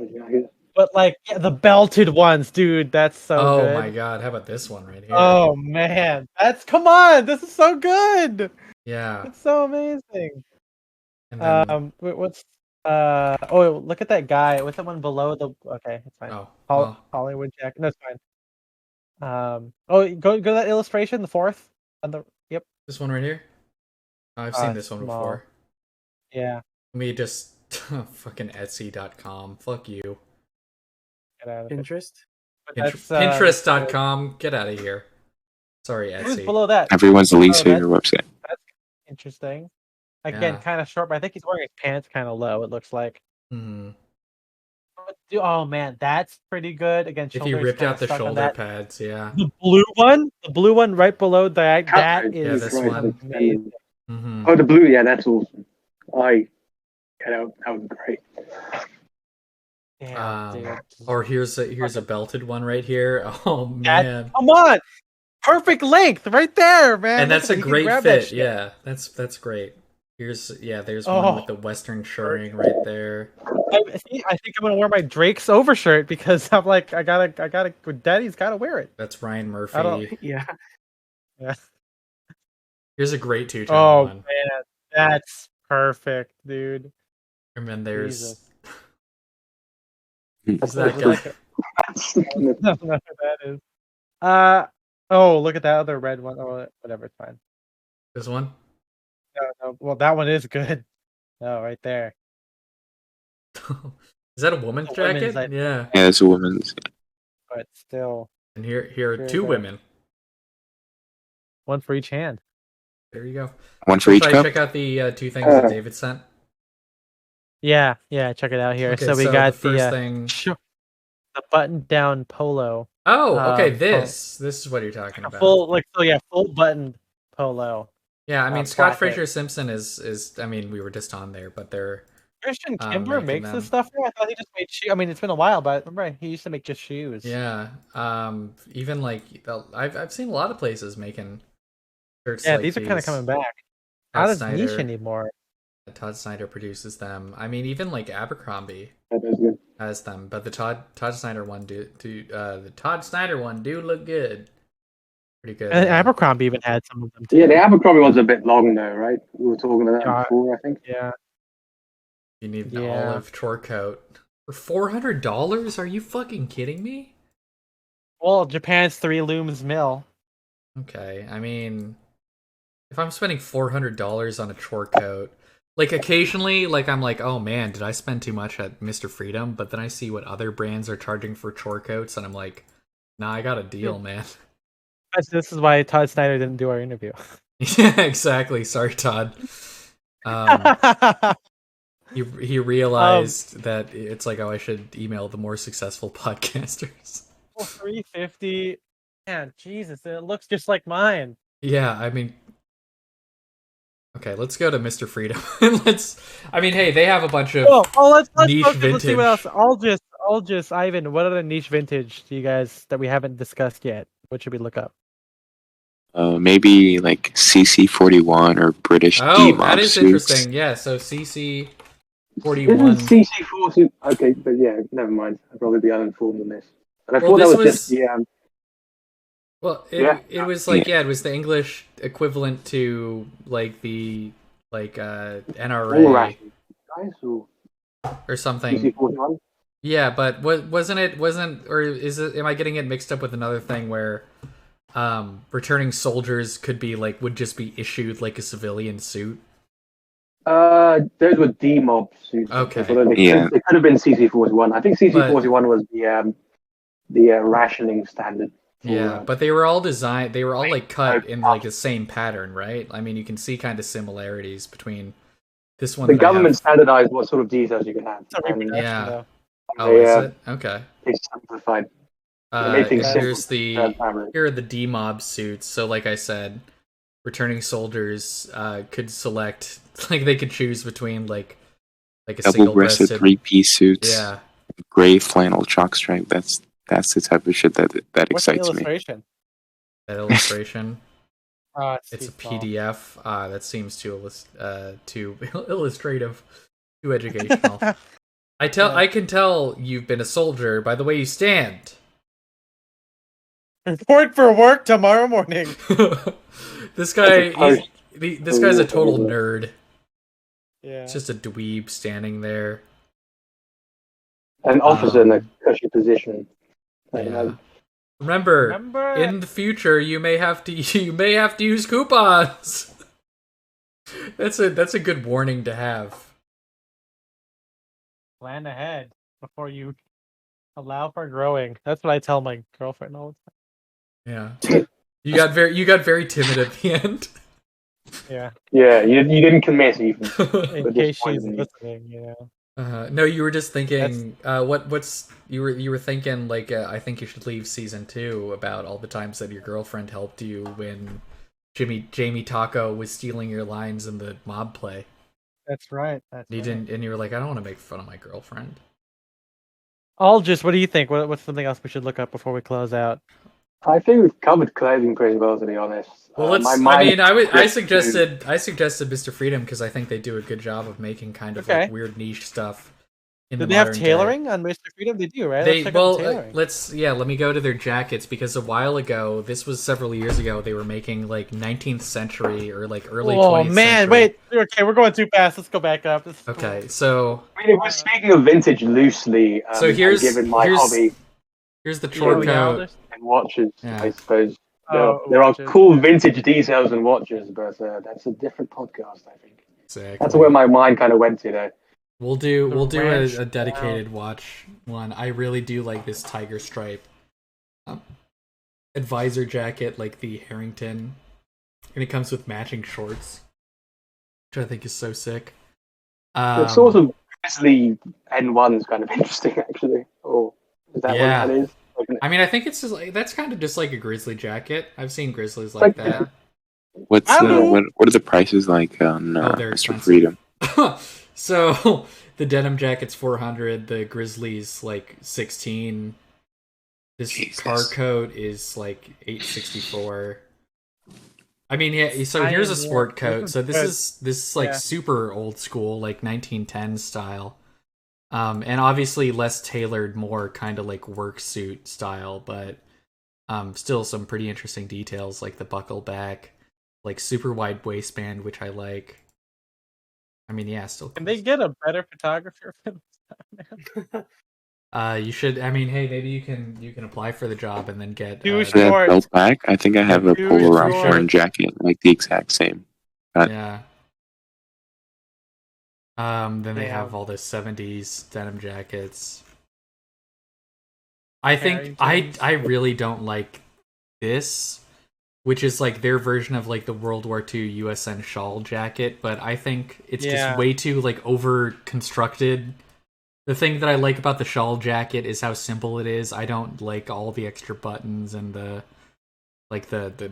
but like yeah, the belted ones, dude. That's so Oh good. my god, how about this one right here? Oh man, come on. This is so good. Yeah. It's so amazing. And then, What's oh, look at that guy. What's that one below the? Okay, it's fine. oh, well, Hollywood Jack. No, it's fine. Oh, go to that illustration, the fourth on the. Yep. this one right here. Oh, I've seen this one small. before. Yeah. Let me just fucking Etsy.com. Fuck you. Get out of it. Pinterest. But that's, Pinterest.com. Get out of here. Sorry, Who's Etsy. below that? Everyone's least Oh, favorite website. That's interesting. Again, Yeah. kind of short, but I think he's wearing his pants kind of low. It looks like. Mhm. Oh man, that's pretty good. Again, If you shoulders ripped kinda out the stuck on shoulder that. pads, yeah. The blue one right below that. That Yeah, is this one. amazing. Mm-hmm. Oh, the blue, yeah, that's awesome. That would be great. Yeah, dude. Or here's a belted one right here. Oh That- man. Come on, perfect length right there, man. And Look that's at a that, he can great grab that fit. shit. Yeah, that's great. There's Oh. one with the western shirring right there. I think I'm gonna wear my Drake's overshirt because I'm like, I gotta. Daddy's gotta wear it. That's Ryan I don't- Murphy. Yeah. Yeah. Here's a great two-tone Oh one. man, that's perfect, dude. And then there's Jesus. who's that Is guy? that I don't know who that is. Oh, look at that other red one. Oh, whatever, it's fine. This one? No, well, that one is good. Oh, right there. Is that a woman's It's a women's, jacket? I think. Yeah. Yeah, it's a woman's. But still, And here are Sure, two go. women. one for each hand. There you go. One for So each should I cup. check out the two things that David sent? Yeah, check it out here. Okay, So we so got the first the thing. the button-down polo. Oh, okay. Oh. This is what you're talking A about. full buttoned polo. Yeah, I mean Scott pocket. Fraser Simpson is. I mean, we were just on there, but they're Christian Kimber making makes them. this stuff now? I thought he just made shoes. I mean, it's been a while, but remember he used to make just shoes. Yeah. Even like I've seen a lot of places making shirts. Yeah, like these are kind of coming back. Todd Not as Snyder, niche anymore. Todd Snyder produces them. I mean, even like Abercrombie That is good. has them, but the Todd Snyder one the Todd Snyder one do look good. Pretty good. And Abercrombie even had some of them too. Yeah, the Abercrombie one's a bit long though, right? We were talking about that before, I think. Yeah. You need an Yeah. olive chore coat for $400? Are you fucking kidding me? Well, Japan's 3 looms mill. Okay, I mean, if I'm spending $400 on a chore coat, like occasionally, like I'm like, oh man, did I spend too much at Mr. Freedom? But then I see what other brands are charging for chore coats, and I'm like, nah, I got a deal, man. This is why Todd Snyder didn't do our interview. Yeah, exactly. Sorry, Todd. He realized that it's like, oh, I should email the more successful podcasters. $350. Man, Jesus, it looks just like mine. Yeah, I mean, okay, let's go to Mr. Freedom. I mean, hey, they have a bunch of let's niche let's vintage. see what else. I'll just Ivan, what other niche vintage do you guys that we haven't discussed yet? What should we look up? Maybe like CC41 or British Oh, D-Mob that is suits. interesting. Yeah, so CC41. Isn't CC40? Okay, but yeah, never mind. I'd probably be uninformed on this. And I Well, thought that this was just the Well, Yeah. it was like, yeah, it was the English equivalent to like the NRA all ration guys or or something. CC41. Yeah, but wasn't or is it? Am I getting it mixed up with another thing where returning soldiers would just be issued like a civilian suit? Those were D-Mob suits. Okay. So they could have been CC41. I think CC41 was the rationing standard. Yeah, but they were all designed. They were all like cut in like the same pattern, right? I mean, you can see kind of similarities between this one. The government standardized what sort of details you can have. It's a reproduction, yeah. though. Oh, is it? Okay. They simplified. They make things Here's simple. here are the D-Mob suits. So, like I said, returning soldiers could select, like they could choose between like a Double-breasted single-breasted 3-piece suits. Yeah. Gray flannel chalk stripe. That's the type of shit that What's the excites me. illustration? That illustration. It's too a small. PDF. That seems too illustrative, too educational. I can tell you've been a soldier by the way you stand. Report for work tomorrow morning. This guy, this guy's a total nerd. Yeah. It's just a dweeb standing there. An officer in a cushy position. Yeah. Remember, in the future, you may have to use coupons. That's a good warning to have. Plan ahead before you allow for growing. That's what I tell my girlfriend all the Yeah. You got very timid at the end. time. Yeah. Yeah, you didn't commit even. In case she's listening, you know. No, you were just thinking. You were thinking like I think you should leave season 2 about all the times that your girlfriend helped you when Jamie Taco was stealing your lines in the mob play. That's right. You didn't, and you were like, I don't want to make fun of my girlfriend. What do you think? What's something else we should look up before we close out? I think we've covered clothing pretty well, to be honest. Well, I suggested Mr. Freedom because I think they do a good job of making kind of like weird niche stuff. in Do the they have modern day. tailoring on Mr. Freedom? They do, right? They Let's check out the well, tailoring. let me go to their jackets because a while ago, this was several years ago, they were making like 19th century or like early 20th man, century. wait. Okay, we're going too fast. Let's go back up. This is Okay, cool. so I mean, if we're speaking of vintage loosely, so here's given my hobby here's the Oh, chore yeah, coat. there's- and watches, Yeah. I suppose Oh, there are watches, cool yeah. vintage details in watches, but that's a different podcast. I think Exactly. that's where my mind kind of went to there. We'll do ranch a dedicated watch one. I really do like this tiger stripe advisor jacket, like the Harrington, and it comes with matching shorts, which I think is so sick. The sort of Grizzly N1 is kind of interesting, actually. Or is that Yeah. what that is? I mean, I think it's just like that's kind of just like a grizzly jacket. I've seen grizzlies like that. What's I don't know. what are the prices like on They're Mr. expensive. Freedom? So the denim jacket's 400, the grizzlies like 16. This Jesus. car coat is like 864. I mean, yeah. So I here's a am, sport yeah. coat. This So is this good. is like Yeah. super old school, like 1910s style. And obviously less tailored, more kind of like work suit style, but still some pretty interesting details like the buckle back, like super wide waistband, which I like. I mean, yeah, still. Can they get a better photographer for this? You should. I mean, hey, maybe you can apply for the job and then get. Too For that short. belt back, I think I have a Too Polo Ralph short. Lauren jacket, like the exact same. Yeah. Then they have Damn. all the 70s denim jackets. I think I Harringtons. really don't like this, which is like their version of like the World War II USN shawl jacket, but I think it's Yeah. just way too like over constructed. The thing that I like about the shawl jacket is how simple it is. I don't like all the extra buttons and the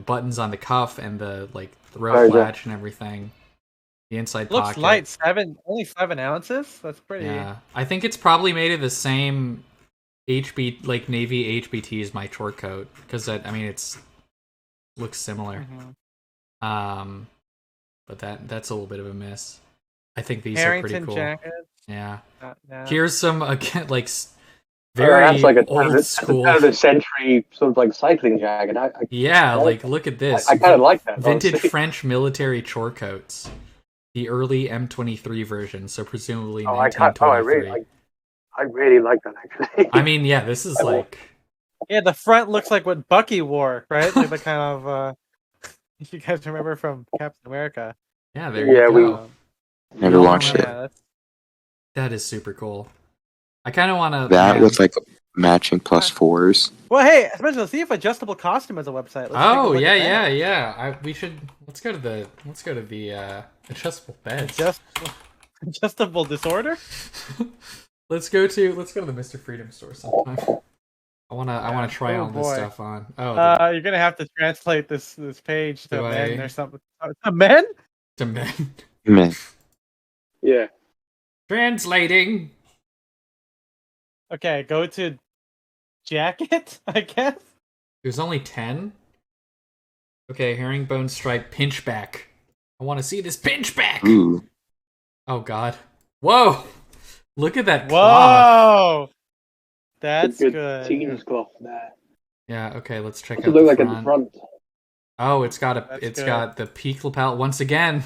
buttons on the cuff and the like throat latch and everything. The inside Looks pocket. light. Only 7 ounces. That's pretty. Yeah, I think it's probably made of the same like navy HBT as my chore coat because I mean it's looks similar. Mhm. But that's a little bit of a miss. I think these are Harrington pretty cool. jackets. Yeah. No. Here's some again like very that's like a old school. turn of the century sort of like cycling jacket. Yeah, like look at this. I kind of like that. Vintage honestly. French military chore coats. The early M23 version, so presumably I 1923. really like that actually. I mean, yeah, this is like Yeah, the front looks like what Bucky wore, right? Like the kind of if you guys remember from Captain America. yeah, there Yeah, you we- go. Never all watched it. Yeah, That is super cool. I kind of want to That with like matching +4s. well, hey, especially let's see if Adjustable Costume has a website. Let's take a Oh look yeah, at that. yeah. We should let's go to the adjustable beds. Adjustable Disorder. Let's go to the Mr. Freedom store sometime. I wanna try Oh, all this boy. stuff on. Oh, You're gonna have to translate this page to Do men I- or something. To men? to men. Man, Yeah. Translating. Okay, go to jacket, I guess. There's only 10. Okay, herringbone stripe pinchback. I want to see this pinchback. ooh, Oh God! Whoa! Look at that cloth. Whoa, that's good good. team's cloth there. Yeah. Okay. Let's check What's it out look the like front. at the front? Oh, it's got That's good. got the peak lapel once again.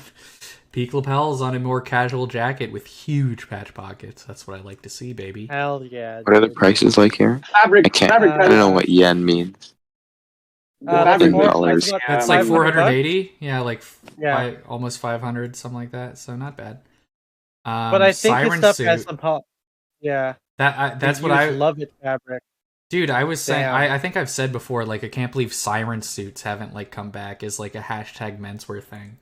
Peak lapels on a more casual jacket with huge patch pockets. That's what I like to see, baby. Hell yeah. what are the dude. prices like here? Fabric. I can't. Fabric. I don't know what yen means. The That's fabric in four- dollars. about That's like 500 480. Yeah, like Yeah. almost 500, something like that. So not bad. But I think his Siren stuff suit. has some yeah. That's they what I use love it fabric. Dude, I was saying, Damn. I think I've said before, like, I can't believe siren suits haven't, like, come back as, like, a hashtag menswear thing.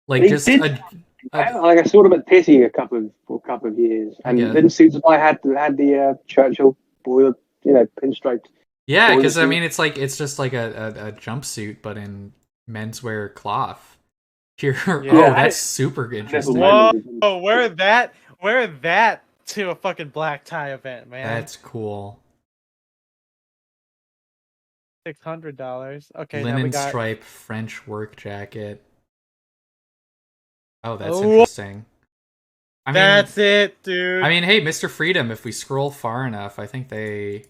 Like, They just, did. I saw them at Pity for a couple of years, and Yeah. then Suit Supply had the Churchill boiler, pinstriped. yeah, Or because, the I suit. mean, it's just, like, a jumpsuit, but in menswear cloth. Here, Yeah. oh, I- that's super interesting. Whoa. Oh, wear that to a fucking black tie event, man. That's cool. $600. Okay, now we Linen got stripe French work jacket. Oh, that's Oh. interesting. I mean, That's it, dude. I mean, hey, Mr. Freedom. If we scroll far enough, I think they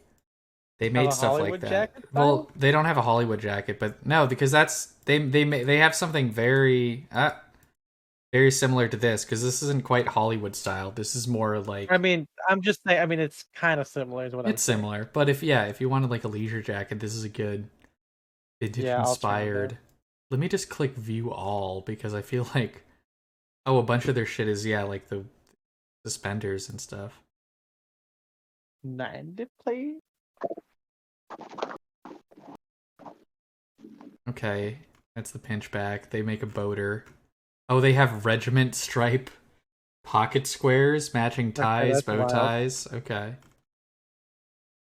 made a stuff like Hollywood that. jacket Well, style? they don't have a Hollywood jacket, but no, because that's they have something very very similar to this, because this isn't quite Hollywood style. This is more like I mean, I'm just saying. I mean, it's kind of similar, is what I'm it's saying. similar, but if you wanted like a leisure jacket, this is a good vintage Yeah, inspired. Let me just click view all because I feel like a bunch of their shit is like the suspenders and stuff. 90, please. Okay, that's the pinchback. They make a boater. Oh, they have regiment stripe pocket squares, matching ties, that's bow wild. ties. Okay.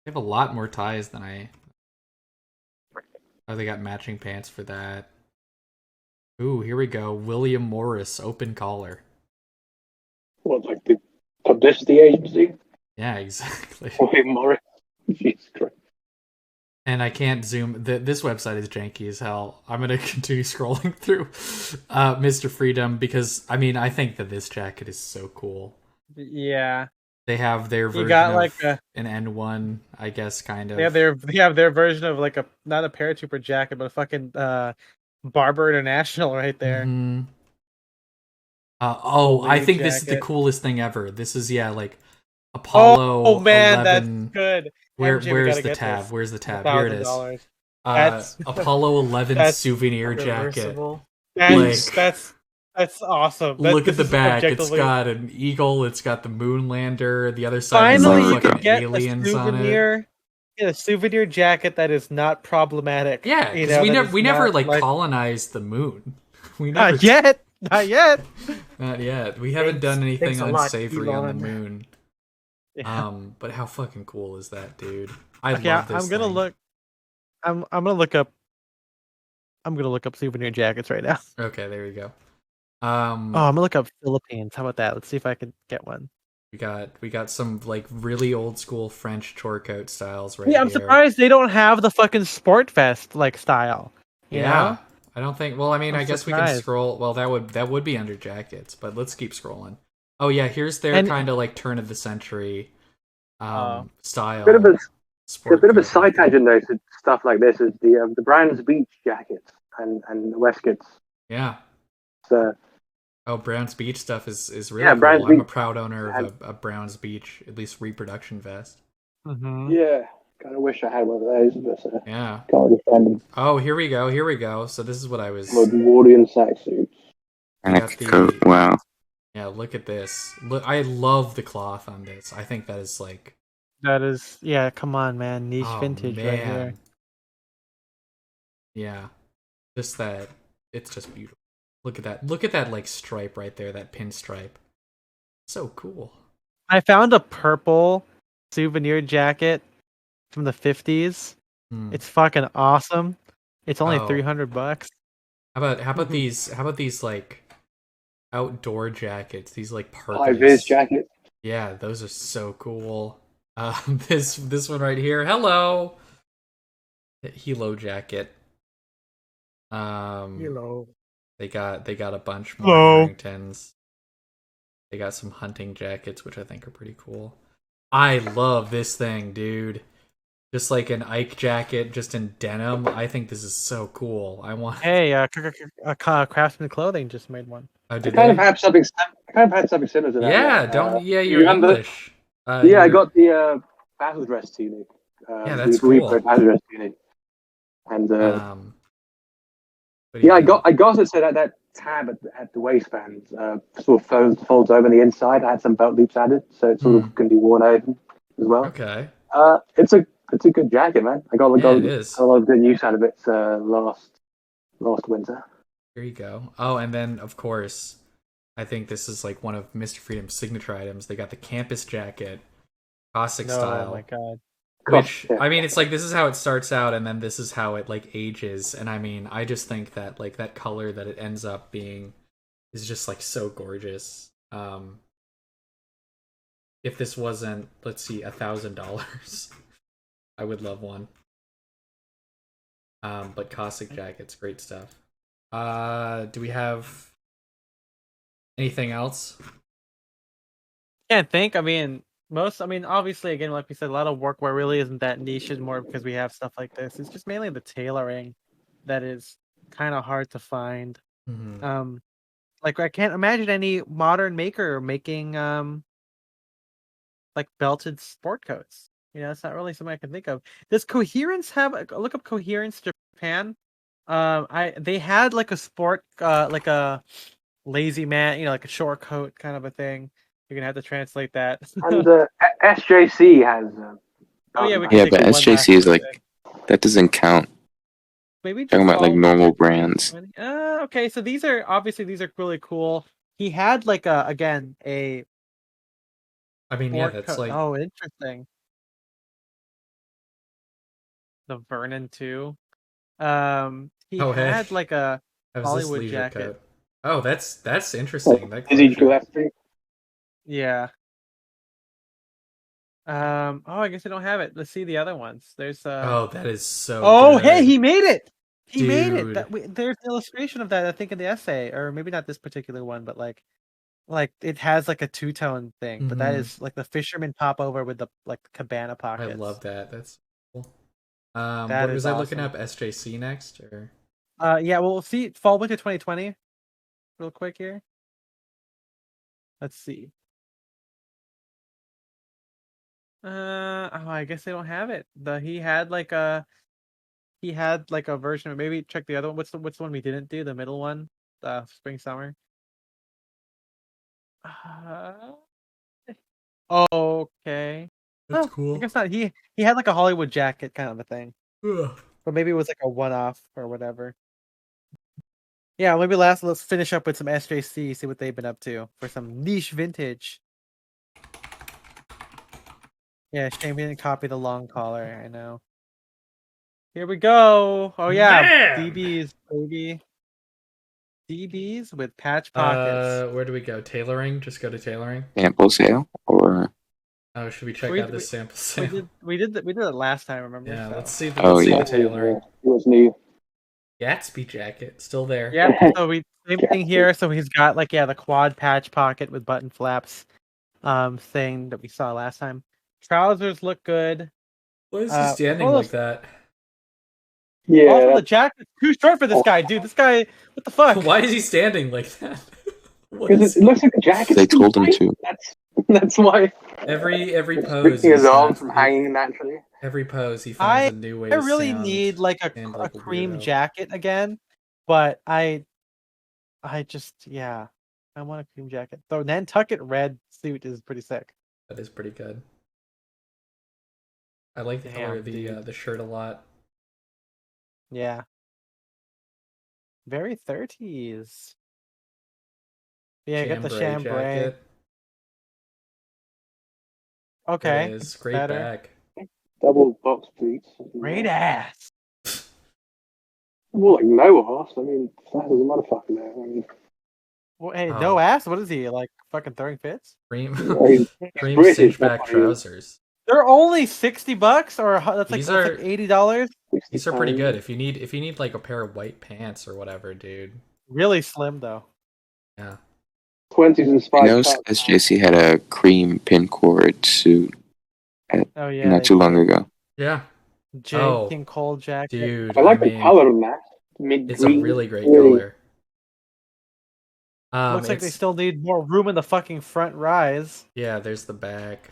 They have a lot more ties than I... Oh, they got matching pants for that. Ooh, here we go. William Morris, open collar. What, like the publicity agency? Yeah, exactly. William Morris. Jesus Christ. And I can't zoom. This website is janky as hell. I'm gonna continue scrolling through Mr. Freedom because I mean I think that this jacket is so cool. Yeah, They have their you version got of like an N1, I guess, kind of. they have their version of like a not a paratrooper jacket, but a fucking Barber International right there. Mm-hmm. I Holy think this is the jacket. coolest thing ever. This is like Apollo Oh man, 11. that's good. Where's MJ, we gotta the get tab? this. Where's the tab? Here it is. $1,000. That's Apollo 11 that's souvenir jacket. Reversible. that's awesome. Look at the is back. It's objectively- got an eagle. It's got the moon lander. The other side Finally is you like can fucking get aliens a souvenir. Get a souvenir jacket that is not problematic. on it. Yeah, you because know, we never not, like colonized the moon. We not never yet. Not yet. Not yet. We haven't done anything Thanks a lot, unsavory on the Elon. moon. Yeah. But how fucking cool is that, dude? I Okay, love this. I'm gonna thing. look. I'm gonna look up. I'm gonna look up souvenir jackets right now. Okay, there you go. Oh, I'm gonna look up Philippines. How about that? Let's see if I can get one. We got some like really old school French chore coat styles right Yeah, I'm here. surprised they don't have the fucking sport vest like style. You Yeah. know? I don't think. Well, I mean, I'm I guess we can surprised. scroll. Well, that would be under jackets, but let's keep scrolling. Oh yeah, here's their And- kind of like turn of the century style. Bit of a sport bit of a coat side right there. tangent though to stuff like this is the Browns Beach jackets and Westcoats. Yeah. So Oh, Browns Beach stuff is really Yeah, cool. Browns I'm a Beach proud owner of had- a Browns Beach, at least reproduction vest. Mhm. yeah, kind of wish I had one of those, but Yeah. can't really find them. Oh, here we go. Here we go. So this is what I was. Edwardian sack suits. got Neck the- coat. Wow. Yeah, look at this. Look, I love the cloth on this. I think that is like That is, yeah. Come on, man. Niche oh, vintage right here. man. Yeah, just that. It's just beautiful. Look at that. Look at that like stripe right there. That pinstripe. So cool. I found a purple souvenir jacket from the 50s. Hmm. It's fucking awesome. It's only Oh. $300. How about these? How about these like outdoor jackets? These like High parkas. vis jacket. Yeah, those are so cool. This one right here. Hello. Hilo jacket. Hello. They got a bunch more Hello. Harringtons. They got some hunting jackets, which I think are pretty cool. I love this thing, dude. Just like an Ike jacket, just in denim. I think this is so cool. I want. Hey, Craftsman Clothing just made one. Oh, I did kind of they? had something. I kind of had something similar to that. Yeah, don't. Yeah, you you're remember? English. Yeah, I You're- got the battle dress tunic. Yeah, that's the cool. battle dress tunic. And what do you yeah, got? I got it so that tab at the waistband sort of folds over on the inside. I had some belt loops added, so it sort of can be worn open as well. Okay. It's a good jacket, man. I got Yeah, it is. a lot of good use out of it last winter. Here you go. Oh, and then of course, I think this is like one of Mr. Freedom's signature items. They got the campus jacket, Cossack style. Oh my god. Which Yeah. I mean, it's like this is how it starts out, and then this is how it like ages. And I mean, I just think that like that color that it ends up being is just like so gorgeous. If this wasn't, let's see, $1,000, I would love one. But Cossack jackets, great stuff. Do we have anything else? can't think. I mean, obviously, again, like we said, a lot of workwear really isn't that niche anymore because we have stuff like this. It's just mainly the tailoring that is kind of hard to find. Mhm. Like I can't imagine any modern maker making like belted sport coats. It's not really something I can think of. Does Coherence have? Look up Coherence Japan. They had like a sport, like a lazy man, like a short coat kind of a thing. You're gonna have to translate that. And SJC has. Oh yeah, we can Yeah, take but it one last SJC is look like at it. that doesn't count. Maybe just Talking about like follow normal check brands. 2020. Okay, so these are really cool. He had like a I mean, yeah, sport that's coat. like Oh, interesting. The Vernon too. He Oh, hey. had like a That was this Hollywood leisure jacket. coat. Oh, that's interesting. That Is he closure. Gillespie? Yeah. Oh, I guess I don't have it. Let's see the other ones. There's Oh, that is so Oh, good. hey, he made it. He made it. Dude. There's an illustration of that, I think, in the essay, or maybe not this particular one, but like it has like a two-tone thing, but that Mhm. is like the fisherman pop over with the like cabana I pockets. love that. That's cool. That What is was I looking awesome. up? SJC next or Yeah, well, we'll see fall winter 2020 real quick here. Let's see. Oh, I guess they don't have it. He had like a version of, maybe check the other one. What's the one we didn't do? The middle one, spring summer. Okay. That's Oh, I cool. guess not. He had like a Hollywood jacket kind of a thing, Ugh. but maybe it was like a one-off or whatever. Yeah, maybe let's finish up with some SJC, see what they've been up to for some niche vintage. Yeah, shame we didn't copy the long collar. I know. Here we go. Oh yeah, Man! DBs, baby. DBs with patch pockets. Where do we go? Tailoring? Just go to tailoring. Sample sale or Oh, should we check We- out this we- sample We sale? did it last time. Remember? Yeah, So. let's see the Oh, let's see yeah. the tailoring. It was new. Gatsby jacket still there. Yeah. So same thing here. So he's got like the quad patch pocket with button flaps, thing that we saw last time. Trousers look good. Why is he standing like that? Yeah. Also, the jacket's too short for this guy, dude. This guy, what the fuck? Why is he standing like that? Because it looks like a jacket. they told him to? That's why. Every pose Restricting his he's arms got- from hanging naturally. Every pose he finds a new way I to really sound need like a and like a cream weirdo. jacket again, but I just I want a cream jacket. So Nantucket red suit is pretty sick. That is pretty good. I like the color of the shirt a lot. Yeah. Very 30s. Yeah, I got the chambray. Jacket. Okay. There it is. it's Great better. back. Double box pleats. Great ass. More like no ass. I mean, that is a motherfucker there. I mean, Well, hey, Oh. no ass? What is he, like fucking throwing fits? Cream he's cream British, cinch that's back what he is. trousers. They're only $60, or that's like These that's are- like $80. These are pretty good. If you need like a pair of white pants or whatever, dude. Really slim though. Yeah. 20s and I spikes. know SJC had a cream pin cord suit Oh yeah. not they too long did. ago. Yeah. J. Oh, King Cole jacket. Dude, I like the mean, color on that. Mint it's green. a really great Really- color. Looks like they it's- still need more room in the fucking front rise. Yeah, there's the back.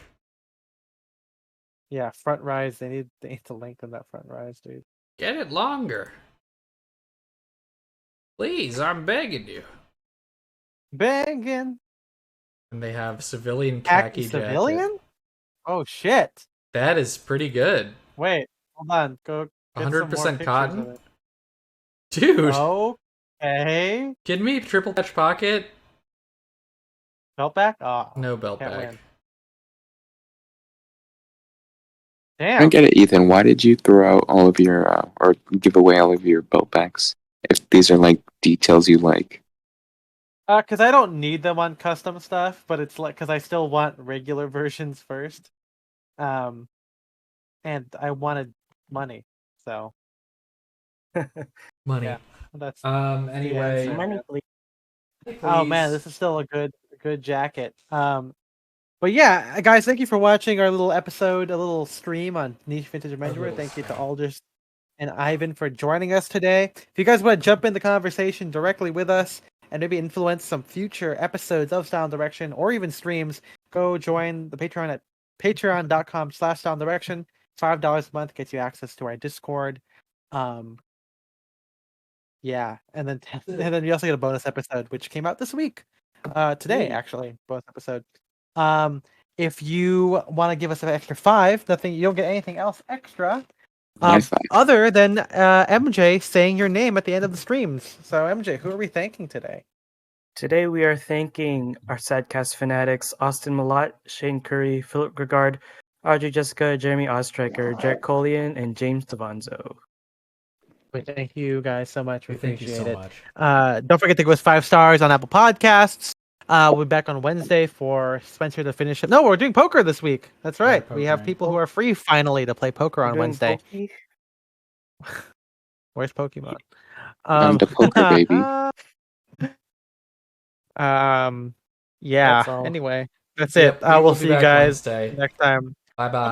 Yeah, front rise. They need to lengthen that front rise, dude. Get it longer. Please, I'm begging you. Banging. And they have civilian Khaki khaki civilian? jacket. Oh shit. That is pretty good. Wait, hold on. Go get some more 100% pictures cotton? of it. Dude, Okay. kidding me? Triple patch pocket? Belt back? Oh, No belt can't back. win. I Damn. don't get it, Ethan. Why did you throw out all of your or give away all of your belt backs if these are like details you like? Because I don't need them on custom stuff, but it's like because I still want regular versions first. And I wanted money, so Money. yeah, that's Anyway. answer. Money, please. Oh man, this is still a good jacket. But yeah, guys, thank you for watching our little episode, a little stream on Niche Vintage Menswear. little Thank you to stream. Aldous and Ivan for joining us today. If you guys want to jump in the conversation directly with us and maybe influence some future episodes of Sound Direction or even streams, go join the Patreon at patreon.com/sounddirection. $5 a month gets you access to our Discord. Yeah, and then you also get a bonus episode which came out this week. Today actually, bonus episode. If you want to give us an extra $5, you don't get anything else extra. High five. Other than MJ saying your name at the end of the streams. So MJ, who are we thanking today? Today we are thanking our Sadcast fanatics Austin Malott, Shane Curry, Philip Gregard, Audrey Jessica, Jeremy Ostreicher, Jarek Colian, and James Devanzo. Thank you guys so much. We Thank you appreciate so it. much. Don't forget to give us 5 stars on Apple Podcasts. We'll be back on Wednesday for Spencer to finish it. No, we're doing poker this week. That's right. We have pokering. people who are free finally to play poker on Doing Wednesday. pokey? Where's Pokemon? I'm the poker baby. Yeah. That's all. Anyway, that's Yep, it. we will We'll be see you back guys Wednesday. next time. Bye bye.